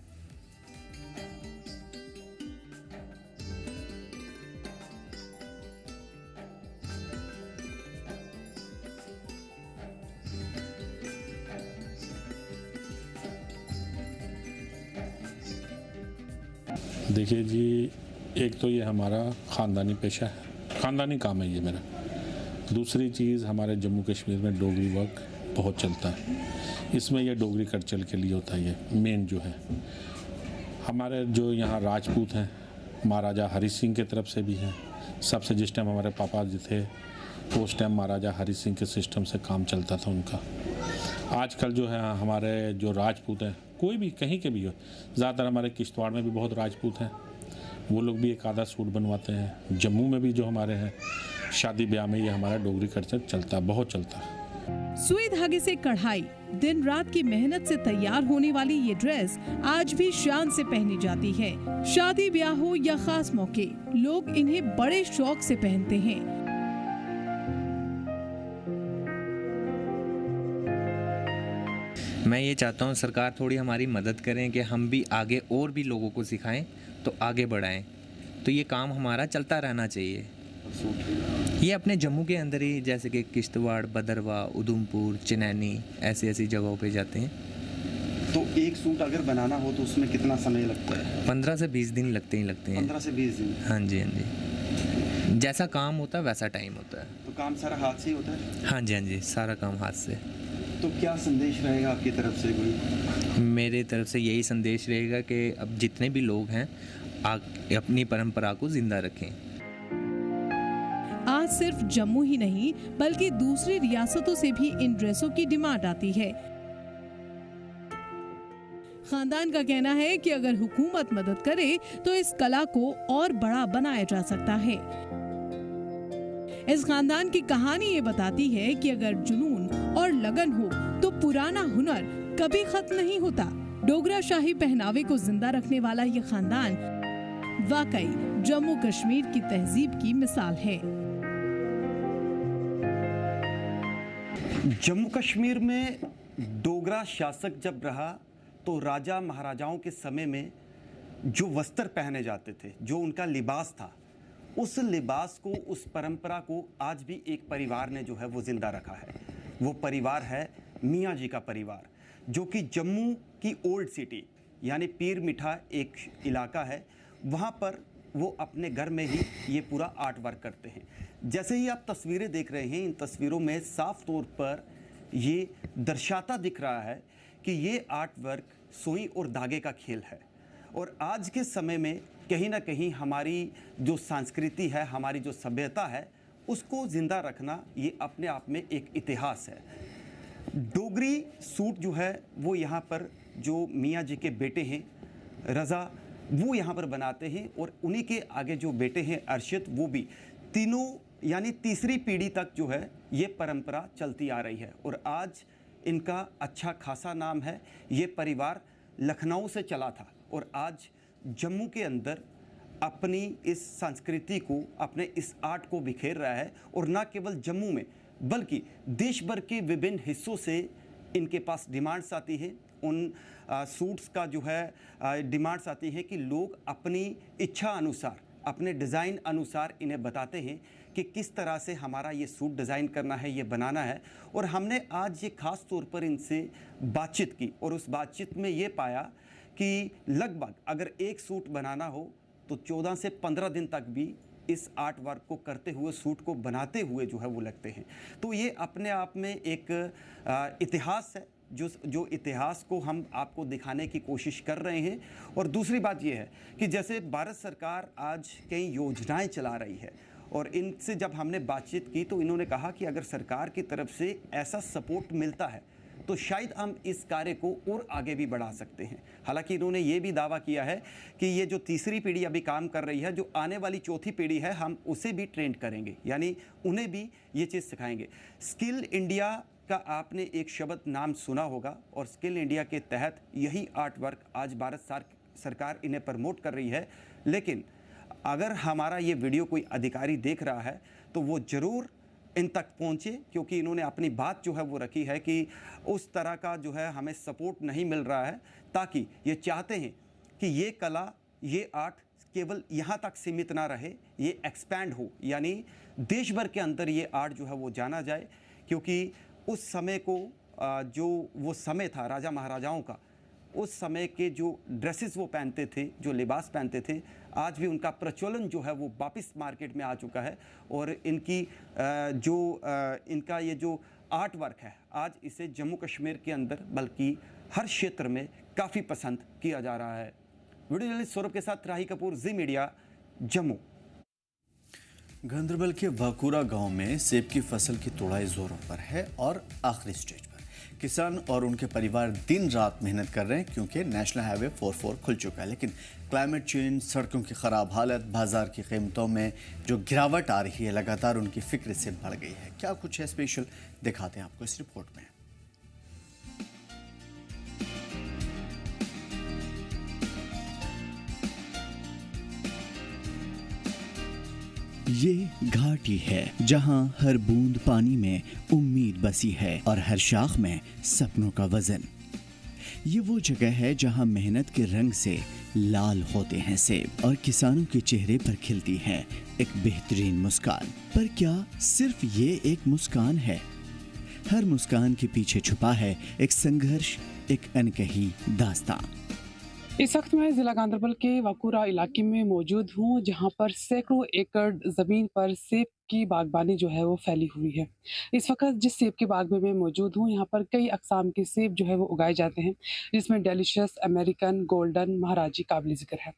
देखिए जी, एक तो ये हमारा ख़ानदानी पेशा है, ख़ानदानी काम है ये मेरा। दूसरी चीज़, हमारे जम्मू कश्मीर में डोगरी वर्क बहुत चलता है, इसमें ये डोगरी कल्चर के लिए होता है। ये मेन जो है हमारे जो यहाँ राजपूत हैं, महाराजा हरि सिंह की तरफ से भी हैं। सबसे जिस टाइम हमारे पापा जी थे उस टाइम महाराजा हरि सिंह के सिस्टम से काम चलता था उनका। आजकल जो है हमारे जो राजपूत हैं, कोई भी कहीं के भी हो, ज़्यादातर हमारे किश्तवाड़ में भी बहुत राजपूत हैं, वो लोग भी एक आधा सूट बनवाते हैं। जम्मू में भी जो हमारे हैं शादी ब्याह में ये हमारा डोगरी कल्चर चलता है, बहुत चलता है। सुई धागे से कढ़ाई, दिन रात की मेहनत से तैयार होने वाली ये ड्रेस आज भी शान से पहनी जाती है। शादी ब्याह हो या खास मौके, लोग इन्हें बड़े शौक से पहनते हैं। मैं ये चाहता हूँ सरकार थोड़ी हमारी मदद करें कि हम भी आगे और भी लोगों को सिखाएं तो आगे बढ़ाएं। तो ये काम हमारा चलता रहना चाहिए। ये अपने जम्मू के अंदर ही, जैसे कि किश्तवाड़, भदरवाह, उधमपुर, चनैनी, ऐसी जगहों पे जाते हैं। तो एक सूट अगर बनाना हो तो उसमें कितना समय लगता है? 15 से 20 दिन लगते हैं। 15 से 20 दिन? हाँ जी, हाँ जी। जैसा काम होता है वैसा टाइम होता है। तो काम सारा हाथ से ही होता है? हाँ जी, हाँ जी, सारा काम हाथ से। तो क्या संदेश रहेगा आपकी तरफ से कोई? मेरे तरफ से यही संदेश रहेगा कि अब जितने भी लोग हैं अपनी परंपरा को जिंदा रखें। आज सिर्फ जम्मू ही नहीं बल्कि दूसरी रियासतों से भी इन ड्रेसों की डिमांड आती है। खानदान का कहना है कि अगर हुकूमत मदद करे तो इस कला को और बड़ा बनाया जा सकता है। इस खानदान की कहानी ये बताती है कि अगर जुनून और लगन हो तो पुराना हुनर कभी खत्म नहीं होता। डोगरा शाही पहनावे को जिंदा रखने वाला ये खानदान वाकई जम्मू कश्मीर की तहजीब की मिसाल है। जम्मू कश्मीर में डोगरा शासक जब रहा तो राजा महाराजाओं के समय में जो वस्त्र पहने जाते थे, जो उनका लिबास था, उस लिबास को, उस परंपरा को आज भी एक परिवार ने जो है वो जिंदा रखा है। वो परिवार है मियाँ जी का परिवार, जो कि जम्मू की ओल्ड सिटी यानी पीर मिठा एक इलाका है, वहाँ पर वो अपने घर में ही ये पूरा आर्ट वर्क करते हैं। जैसे ही आप तस्वीरें देख रहे हैं, इन तस्वीरों में साफ तौर पर ये दर्शाता दिख रहा है कि ये आर्ट वर्क सुई और धागे का खेल है। और आज के समय में कहीं ना कहीं हमारी जो संस्कृति है, हमारी जो सभ्यता है, उसको ज़िंदा रखना ये अपने आप में एक इतिहास है। डोगरी सूट जो है वो यहाँ पर जो मियाँ जी के बेटे हैं रज़ा, वो यहाँ पर बनाते हैं, और उन्हीं के आगे जो बेटे हैं अरशद, वो भी तीनों यानी तीसरी पीढ़ी तक जो है ये परंपरा चलती आ रही है। और आज इनका अच्छा खासा नाम है। ये परिवार लखनऊ से चला था और आज जम्मू के अंदर अपनी इस संस्कृति को, अपने इस आर्ट को बिखेर रहा है। और ना केवल जम्मू में बल्कि देश भर के विभिन्न हिस्सों से इनके पास डिमांड्स आती है, उन सूट्स का जो है डिमांड्स आती है कि लोग अपनी इच्छा अनुसार, अपने डिज़ाइन अनुसार इन्हें बताते हैं कि किस तरह से हमारा ये सूट डिज़ाइन करना है, ये बनाना है। और हमने आज ये ख़ास तौर पर इनसे बातचीत की और उस बातचीत में ये पाया कि लगभग अगर एक सूट बनाना हो तो 14 से 15 दिन तक भी इस आर्ट वर्क को करते हुए, सूट को बनाते हुए जो है वो लगते हैं। तो ये अपने आप में एक इतिहास है, जो इतिहास को हम आपको दिखाने की कोशिश कर रहे हैं। और दूसरी बात ये है कि जैसे भारत सरकार आज कई योजनाएं चला रही है और इनसे जब हमने बातचीत की तो इन्होंने कहा कि अगर सरकार की तरफ से ऐसा सपोर्ट मिलता है तो शायद हम इस कार्य को और आगे भी बढ़ा सकते हैं। हालांकि इन्होंने ये भी दावा किया है कि ये जो तीसरी पीढ़ी अभी काम कर रही है, जो आने वाली चौथी पीढ़ी है, हम उसे भी ट्रेंड करेंगे, यानी उन्हें भी ये चीज़ सिखाएंगे। स्किल इंडिया का आपने एक शब्द नाम सुना होगा और स्किल इंडिया के तहत यही आर्ट वर्क आज भारत सरकार इन्हें प्रमोट कर रही है। लेकिन अगर हमारा ये वीडियो कोई अधिकारी देख रहा है तो वो ज़रूर इन तक पहुँचे, क्योंकि इन्होंने अपनी बात जो है वो रखी है कि उस तरह का जो है हमें सपोर्ट नहीं मिल रहा है, ताकि ये चाहते हैं कि ये कला, ये आर्ट केवल यहाँ तक सीमित ना रहे, ये एक्सपैंड हो, यानी देश भर के अंदर ये आर्ट जो है वो जाना जाए। क्योंकि उस समय को जो वो समय था राजा महाराजाओं का, उस समय के जो ड्रेसेस वो पहनते थे, जो लिबास पहनते थे, आज भी उनका प्रचलन जो है वो वापस मार्केट में आ चुका है। और इनकी इनका ये जो आर्ट वर्क है, आज इसे जम्मू कश्मीर के अंदर बल्कि हर क्षेत्र में काफ़ी पसंद किया जा रहा है। वीडियो जर्नलिस्ट सौरभ के साथ राही कपूर, जी मीडिया, जम्मू। गांदरबल के वाकुरा गांव में सेब की फसल की तोड़ाई जोरों पर है और आखिरी स्टेज पर। किसान और उनके परिवार दिन रात मेहनत कर रहे हैं क्योंकि नेशनल हाईवे 44 खुल चुका है। लेकिन क्लाइमेट चेंज, सड़कों की खराब हालत, बाजार की कीमतों में जो गिरावट आ रही है, लगातार उनकी फिक्र से बढ़ गई है। क्या कुछ है स्पेशल, दिखाते हैं आपको इस रिपोर्ट में। ये घाटी है जहां हर बूंद पानी में उम्मीद बसी है और हर शाख में सपनों का वजन। ये वो जगह है जहां मेहनत के रंग से लाल होते हैं सेब और किसानों के चेहरे पर खिलती है एक बेहतरीन मुस्कान। पर क्या सिर्फ ये एक मुस्कान है? हर मुस्कान के पीछे छुपा है एक संघर्ष, एक अनकही दास्तां। इस वक्त मैं ज़िला गांदरबल के वाकुरा इलाके में मौजूद हूँ, जहाँ पर सैकड़ों एकड़ ज़मीन पर सेब की बागबानी जो है वो फैली हुई है। इस वक्त जिस सेब के बाग में मैं मौजूद हूँ, यहाँ पर कई अक़साम के सेब जो है वो उगाए जाते हैं, जिसमें डेलिशियस, अमेरिकन, गोल्डन, महाराजी काबिल ज़िक्र है।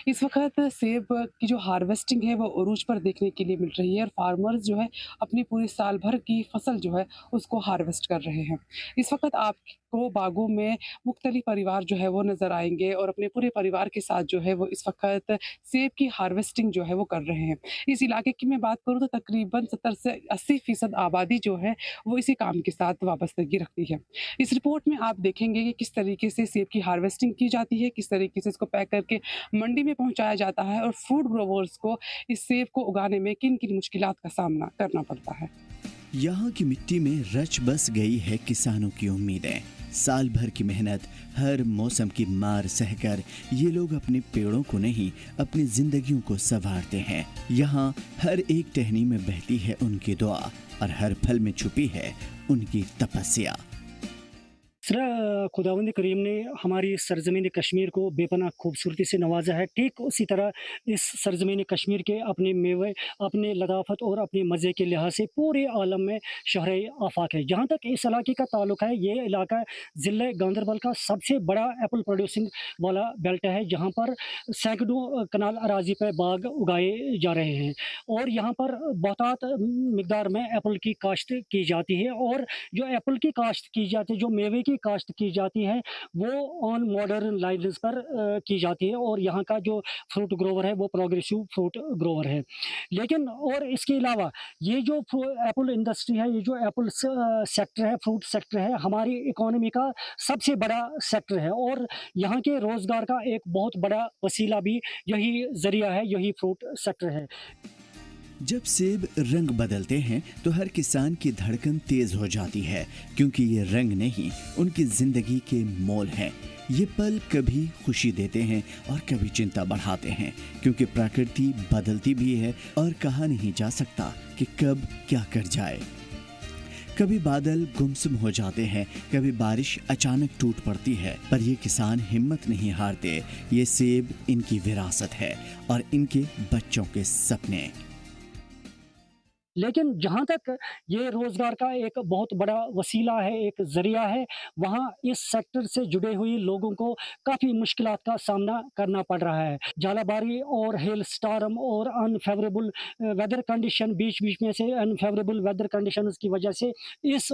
इस वक्त सेब की जो हार्वेस्टिंग है वो उरूज पर देखने के लिए मिल रही है और फार्मर्स जो है अपनी पूरी साल भर की फसल जो है उसको हार्वेस्ट कर रहे हैं। इस वक्त आपको बागों में मुख्तलिफ परिवार जो है वो नज़र आएंगे और अपने पूरे परिवार के साथ जो है वो इस वक्त सेब की हार्वेस्टिंग जो है वो कर रहे हैं। इस इलाके की मैं बात करूँ तो तकरीबन 70 से 80% आबादी जो है वो इसी काम के साथ वाबस्तगी रखती है। इस रिपोर्ट में आप देखेंगे कि किस तरीके से सेब की हार्वेस्टिंग की जाती है, किस तरीके से इसको पैक करके मंडी में पहुंचाया जाता है और फ्रूट ग्रोवर्स को इस सेब को उगाने में किन किन मुश्किलात का सामना करना पड़ता है। यहाँ की मिट्टी में रच बस गई है किसानों की उम्मीदें। साल भर की मेहनत, हर मौसम की मार सहकर ये लोग अपने पेड़ों को नहीं, अपनी जिंदगियों को संवारते हैं। यहाँ हर एक टहनी में बहती है उनकी दुआ और हर फल में छुपी है उनकी तपस्या। खुदावंद करीम ने हमारी सरजमीन कश्मीर को बेपनाह खूबसूरती से नवाजा है। ठीक उसी तरह इस सरजमीन कश्मीर के अपने मेवे, अपने लताफत और अपने मज़े के लिहाज से पूरे आलम में शहर आफाक है। जहाँ तक इस इलाके का ताल्लुक है, ये इलाका ज़िले गांदरबल का सबसे बड़ा एप्पल प्रोड्यूसिंग वाला बेल्ट है, जहाँ पर सैकड़ों कनाल अराजी पर बाग उगाए जा रहे हैं और यहाँ पर बहुत मिकदार में एप्पल की काश्त की जाती है। और जो एप्पल की काश्त की जाती है, जो मेवे की काश्त की जाती है, वो ऑन मॉडर्न लाइन्स पर की जाती है और यहाँ का जो फ्रूट ग्रोवर है वो प्रोग्रेसिव फ्रूट ग्रोवर है। लेकिन और इसके अलावा ये जो एप्पल इंडस्ट्री है, ये जो एप्पल सेक्टर है, फ्रूट सेक्टर है, हमारी इकोनॉमी का सबसे बड़ा सेक्टर है और यहाँ के रोज़गार का एक बहुत बड़ा वसीला भी यही ज़रिया है, यही फ्रूट सेक्टर है। जब सेब रंग बदलते हैं तो हर किसान की धड़कन तेज हो जाती है, क्योंकि ये रंग नहीं, उनकी जिंदगी के मोल हैं। ये पल कभी खुशी देते हैं और कभी चिंता बढ़ाते हैं, क्योंकि प्रकृति बदलती भी है और कहा नहीं जा सकता कि कब क्या कर जाए। कभी बादल गुमसुम हो जाते हैं, कभी बारिश अचानक टूट पड़ती है, पर ये किसान हिम्मत नहीं हारते। ये सेब इनकी विरासत है और इनके बच्चों के सपने। लेकिन जहाँ तक ये रोज़गार का एक बहुत बड़ा वसीला है, एक ज़रिया है, वहाँ इस सेक्टर से जुड़े हुए लोगों को काफ़ी मुश्किलात का सामना करना पड़ रहा है। झालाबारी और हेल स्टार्म और अनफेवरेबल वेदर कंडीशन, बीच-बीच में से अनफेवरेबल वेदर कंडीशंस की वजह से इस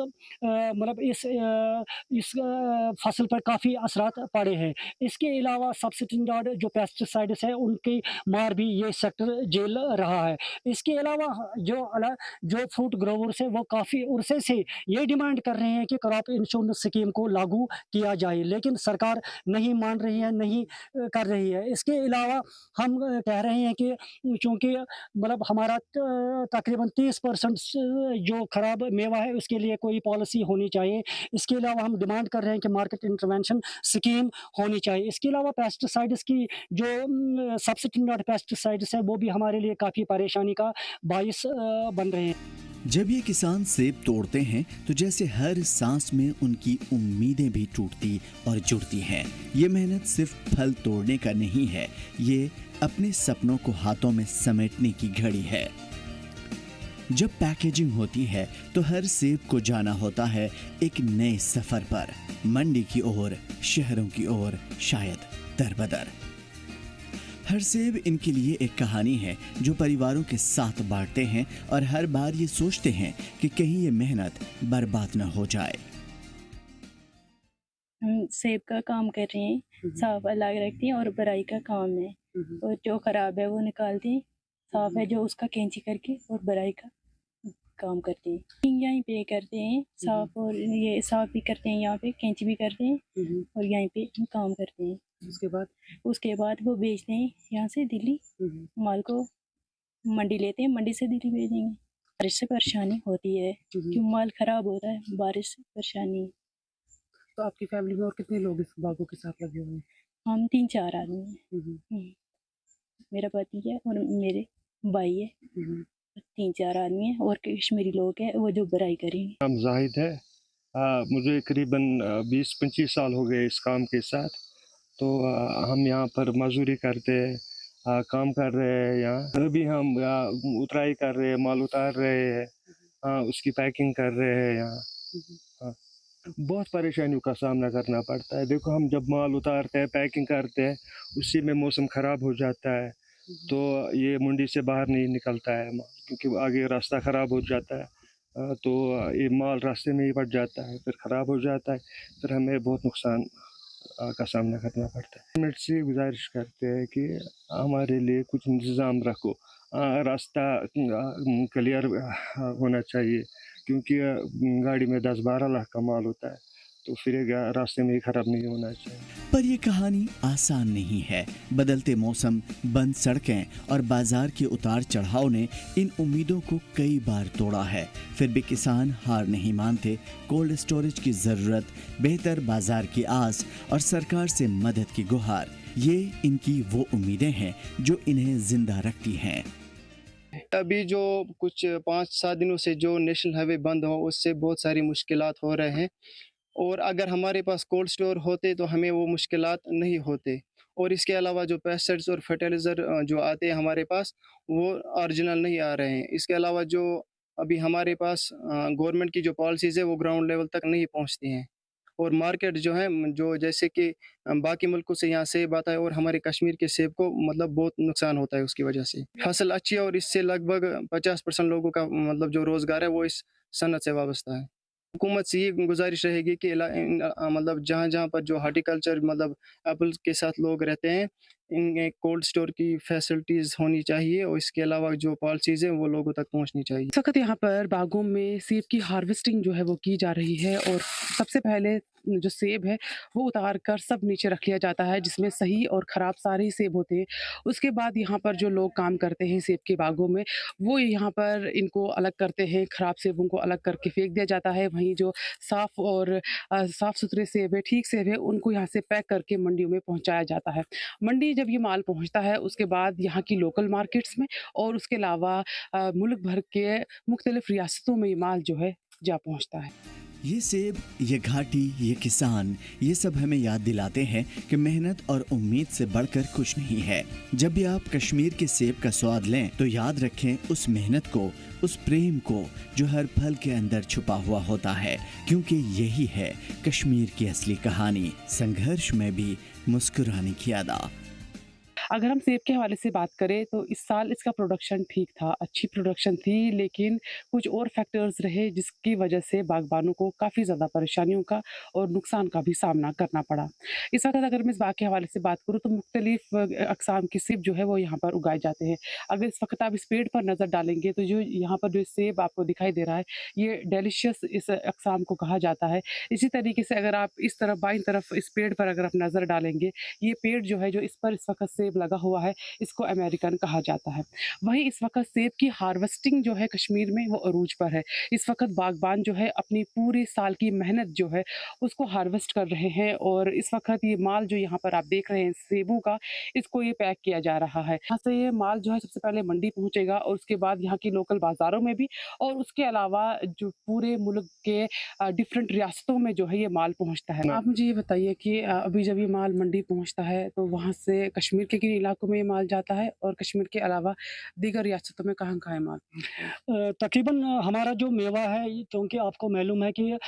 फसल पर काफ़ी असरात पड़े हैं। इसके अलावा सब्सिडेंट जो पेस्टिसाइड्स है, उनकी मार भी ये सेक्टर झेल रहा है। इसके अलावा जो फ्रूट ग्रोवर्स है वो काफ़ी अरसे से ये डिमांड कर रहे हैं कि क्रॉप इंश्योरेंस स्कीम को लागू किया जाए, लेकिन सरकार नहीं मान रही है, नहीं कर रही है। इसके अलावा हम कह रहे हैं कि चूँकि हमारा तकरीबन 30% जो ख़राब मेवा है उसके लिए कोई पॉलिसी होनी चाहिए। इसके अलावा हम डिमांड कर रहे हैं कि मार्केट इंटरवेंशन स्कीम होनी चाहिए। इसके अलावा पेस्टिसाइड्स की जो सब्सिडेंट पेस्टिसाइड्स है वो भी हमारे लिए काफ़ी परेशानी का बाइस बन रहे हैं। जब ये किसान सेब तोड़ते हैं तो जैसे हर सांस में उनकी उम्मीदें भी टूटती और जुड़ती हैं। ये मेहनत सिर्फ फल तोड़ने का नहीं है, ये अपने सपनों को हाथों में समेटने की घड़ी है। जब पैकेजिंग होती है तो हर सेब को जाना होता है एक नए सफर पर, मंडी की ओर, शहरों की ओर, शायद दरबदर। हर सेब इनके लिए एक कहानी है जो परिवारों के साथ बांटते हैं और हर बार ये सोचते हैं कि कहीं ये मेहनत बर्बाद न हो जाए। हम सेब का काम कर रहे हैं, साफ अलग रखती हैं और बराई का काम है, और जो खराब है वो निकालती हैं, साफ है जो उसका कैंची करके और बराई का काम करते हैं। यहीं पे करते हैं साफ, और ये साफ भी करते हैं, यहाँ पे कैंची भी करते हैं और यहीं पे काम करते हैं। उसके बाद वो बेचते हैं यहाँ से दिल्ली, माल को मंडी लेते हैं, मंडी से दिल्ली भेजेंगे। बारिश से परेशानी होती है क्योंकि माल खराब होता है, बारिश से परेशानी। तो आपकी फैमिली में और कितने लोग इस बागों के साथ लगे हुए हैं? हम 3-4 आदमी हैं। मेरा पति है और मेरे भाई है, 3-4 आदमी है और कश्मीरी लोग हैं वो जो बराई करेंगे। नाम जाहिद है, मुझे करीबन 20-25 साल हो गए इस काम के साथ। तो हम यहाँ पर मजदूरी करते हैं, काम कर रहे हैं। यहाँ अभी हम उतराई कर रहे हैं, माल उतार रहे हैं, उसकी पैकिंग कर रहे हैं। यहाँ बहुत परेशानियों का सामना करना पड़ता है। देखो, हम जब माल उतारते हैं, पैकिंग करते हैं, उसी में मौसम ख़राब हो जाता है तो ये मंडी से बाहर नहीं निकलता है माल, क्योंकि आगे रास्ता ख़राब हो जाता है। तो ये माल रास्ते में ही पड़ जाता है, फिर ख़राब हो जाता है, फिर हमें बहुत नुकसान का सामना करना पड़ता है। गवर्नमेंट से गुजारिश करते हैं कि हमारे लिए कुछ इंतज़ाम रखो, रास्ता क्लियर होना चाहिए, क्योंकि गाड़ी में 10-12 लाख का माल होता है, तो फिर रास्ते में ही ख़राब नहीं होना चाहिए। पर यह कहानी आसान नहीं है। बदलते मौसम, बंद सड़कें और बाजार के उतार चढ़ाव ने इन उम्मीदों को कई बार तोड़ा है। फिर भी किसान हार नहीं मानते। कोल्ड स्टोरेज की ज़रूरत, बेहतर बाजार की आस और सरकार से मदद की गुहार, ये इनकी वो उम्मीदें हैं जो इन्हें जिंदा रखती हैं। अभी जो कुछ 5-7 दिनों से जो नेशनल हाईवे बंद हो, उससे बहुत सारी मुश्किलात हो रहे हैं, और अगर हमारे पास कोल्ड स्टोर होते तो हमें वो मुश्किलात नहीं होते। और इसके अलावा जो पेस्टिसाइड्स और फर्टिलाइज़र जो आते हैं हमारे पास, वो ओरिजिनल नहीं आ रहे हैं। इसके अलावा जो अभी हमारे पास गवर्नमेंट की जो पॉलिसीज़ है वो ग्राउंड लेवल तक नहीं पहुंचती हैं, और मार्केट जो है, जो जैसे कि बाकी मुल्कों से यहाँ सेब आता है और हमारे कश्मीर के सेब को बहुत नुकसान होता है उसकी वजह से। फसल अच्छी है और इससे लगभग 50% लोगों का जो रोज़गार है वो इस सनत से वाबस्ता है। हुकूमत से ये गुजारिश रहेगी कि जहाँ-जहाँ पर जो हार्टिकल्चर एप्पल के साथ लोग रहते हैं, इन कोल्ड स्टोर की फैसिलिटीज़ होनी चाहिए और इसके अलावा जो पॉलिसीज़ हैं वो लोगों तक पहुंचनी चाहिए। इस वक़्त यहाँ पर बागों में सेब की हार्वेस्टिंग जो है वो की जा रही है और सबसे पहले जो सेब है वो उतार कर सब नीचे रख लिया जाता है जिसमें सही और ख़राब सारे ही सेब होते हैं। उसके बाद यहाँ पर जो लोग काम करते हैं सेब के बागों में वो यहाँ पर इनको अलग करते हैं, ख़राब सेबों को अलग करके फेंक दिया जाता है। वहीं जो साफ़ और साफ़-सुथरे सेब है, ठीक सेब है, उनको यहाँ से पैक करके मंडियों में पहुँचाया जाता है। मंडी जब ये माल पहुँचता है उसके बाद यहाँ की लोकल मार्केट्स में और उसके अलावा मुल्क भर के मुख्तलिफ रियासतों में ये माल जो है जा पहुँचता है। ये सेब, ये घाटी, ये किसान, ये सब हमें याद दिलाते हैं कि मेहनत और उम्मीद से बढ़कर कुछ नहीं है। जब भी आप कश्मीर के सेब का स्वाद लें तो याद रखें उस मेहनत को, उस प्रेम को जो हर फल के अंदर छुपा हुआ होता है, क्योंकि यही है कश्मीर की असली कहानी, संघर्ष में भी मुस्कुराने की अदा। अगर हम सेब के हवाले से बात करें तो इस साल इसका प्रोडक्शन ठीक था, अच्छी प्रोडक्शन थी, लेकिन कुछ और फैक्टर्स रहे जिसकी वजह से बागबानों को काफ़ी ज़्यादा परेशानियों का और नुकसान का भी सामना करना पड़ा। इस वक्त अगर मैं इस बाग के हवाले से बात करूँ तो मुख्तलिफ अक़साम की सेब जो है वो यहाँ पर उगाए जाते हैं। अगर इस वक्त आप इस पेड़ पर नज़र डालेंगे तो जो यहाँ पर जो सेब आपको दिखाई दे रहा है ये डेलिशियस इस अक़साम को कहा जाता है। इसी तरीके से अगर आप इस तरफ बाईं तरफ इस पेड़ पर अगर आप नज़र डालेंगे, ये पेड़ जो है जो इस पर इस वक्त सेब लगा हुआ है इसको अमेरिकन कहा जाता है। वहीं इस वक्त सेब की हार्वेस्टिंग जो है कश्मीर में वो अरूज पर है। इस वक्त बागबान जो है अपनी पूरे साल की मेहनत जो है उसको हार्वेस्ट कर रहे हैं और इस वक्त ये माल जो यहाँ पर आप देख रहे हैं सेबों का, इसको ये पैक किया जा रहा है। यहाँ से ये माल जो है सबसे पहले मंडी पहुँचेगा और उसके बाद यहाँ की लोकल बाज़ारों में भी और उसके अलावा जो पूरे मुल्क के डिफरेंट रियासतों में जो है ये माल पहुँचता है। आप मुझे ये बताइए कि अभी जब ये माल मंडी पहुँचता है तो वहाँ से कश्मीर के किन इलाकों में ये माल जाता है और कश्मीर के अलावा दीगर रियासतों में कहाँ-कहाँ ये माल तकरीबन हमारा जो मेवा है, क्योंकि आपको मालूम है कि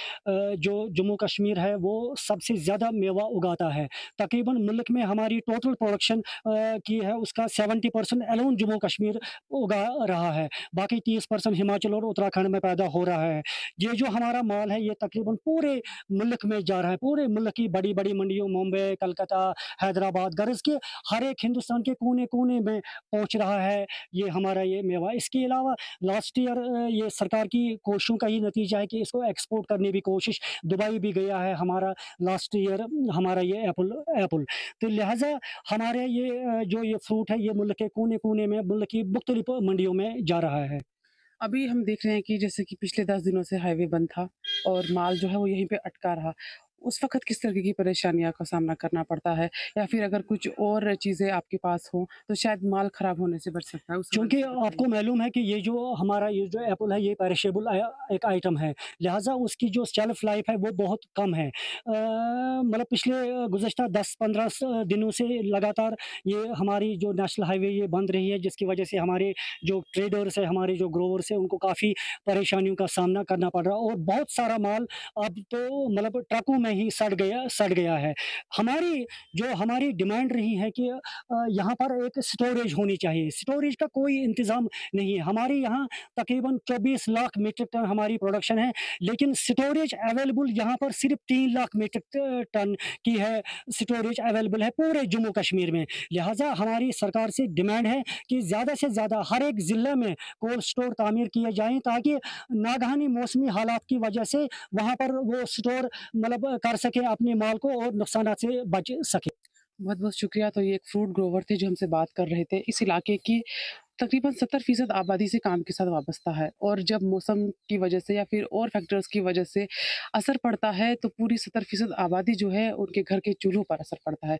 जो जम्मू कश्मीर है वो सबसे ज़्यादा मेवा उगाता है। तकरीबन मुल्क में हमारी टोटल प्रोडक्शन की है उसका 70% अलोन जम्मू कश्मीर उगा रहा है, बाकी 30% हिमाचल और उत्तराखंड में पैदा हो रहा है। ये जो हमारा माल है ये तकरीबन पूरे मुल्क में जा रहा है, पूरे मुल्क की बड़ी-बड़ी मंडियों मुंबई, कलकत्ता, हैदराबाद, गर्ज के हर एक हिंदुस्तान के कोने-कोने में पहुंच रहा है ये हमारा ये मेवा। इसके अलावा लास्ट ईयर ये सरकार की कोशिशों का ही नतीजा है कि इसको एक्सपोर्ट करने की कोशिश, दुबई भी गया है हमारा लास्ट ईयर हमारा ये एप्पल। तो लिहाजा हमारे ये जो ये फ्रूट है ये मुल्क के कोने-कोने में मुल्क की मुख्तलिफ मंडियों में जा रहा है। अभी हम देख रहे हैं कि जैसे कि पिछले 10 दिनों से हाईवे बंद था और माल जो है वो यहीं पे अटका रहा। उस वक़्त किस तरह की परेशानियों का सामना करना पड़ता है? या फिर अगर कुछ और चीज़ें आपके पास हों तो शायद माल ख़राब होने से बच सकता है? क्योंकि आपको मालूम है कि ये जो हमारा ये जो एप्पल है ये पेरिशेबल एक आइटम है, लिहाजा उसकी जो शेल्फ लाइफ है वो बहुत कम है। मतलब पिछले गुज़श्ता 10-15 दिनों से लगातार ये हमारी जो नेशनल हाईवे ये बंद रही है, जिसकी वजह से हमारे जो ट्रेडर्स है, हमारे जो ग्रोवर्स है, उनको काफ़ी परेशानियों का सामना करना पड़ रहा है और बहुत सारा माल अब तो मतलब ट्रकों में ही सड़ गया है। हमारी डिमांड रही है कि यहाँ पर एक स्टोरेज होनी चाहिए। स्टोरेज का कोई इंतज़ाम नहीं है। हमारे यहाँ तकरीबन 24 लाख मीट्रिक टन हमारी प्रोडक्शन है, लेकिन स्टोरेज अवेलेबल यहाँ पर सिर्फ 3 लाख मीट्रिक टन की है स्टोरेज अवेलेबल है पूरे जम्मू कश्मीर में। लिहाजा हमारी सरकार से डिमांड है कि ज़्यादा से ज़्यादा हर एक ज़िले में कोल्ड स्टोर तामीर किए जाएँ ताकि नागहानी मौसमी हालात की वजह से वहाँ पर वो स्टोर मतलब कर सके अपने माल को और नुकसानात से बच सके। बहुत-बहुत शुक्रिया। तो ये एक फ्रूट ग्रोवर थे जो हमसे बात कर रहे थे। इस इलाके की तकरीबन 70% आबादी से काम के साथ वाबस्ता है और जब मौसम की वजह से या फिर और फैक्टर्स की वजह से असर पड़ता है तो पूरी 70% आबादी जो है उनके घर के चूल्हों पर असर पड़ता है।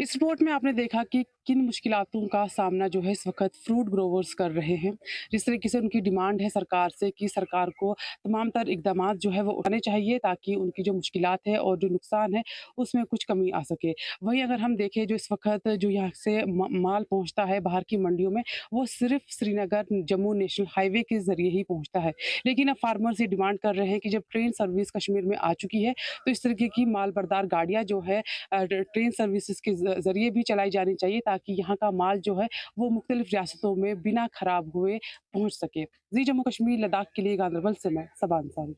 इस रिपोर्ट में आपने देखा कि किन मुश्किलातों का सामना जो है इस वक्त फ्रूट ग्रोवर्स कर रहे हैं। जिस तरीके से उनकी डिमांड है सरकार से कि सरकार को तमाम तर इक़दामात जो है वो उठाने चाहिए ताकि उनकी जो मुश्किलात है और जो नुकसान है उसमें कुछ कमी आ सके। वहीं अगर हम देखें जो इस वक्त जो यहाँ से माल पहुँचता है बाहर की मंडियों में वो सिर्फ श्रीनगर जम्मू नेशनल हाईवे के ज़रिए ही पहुँचता है। लेकिन अब फार्मर्स ये डिमांड कर रहे हैं कि जब ट्रेन सर्विस कश्मीर में आ चुकी है तो इस तरीके की माल बरदार गाड़ियाँ जो है ट्रेन सर्विसेज के ज़रिए भी चलाई जानी चाहिए ताकि ताकि यहाँ का माल जो है वो मुख्तलिफ रियासतों में बिना खराब हुए पहुँच सके। जी जम्मू कश्मीर लद्दाख के लिए गांदरबल से मैं सबा अंसारी।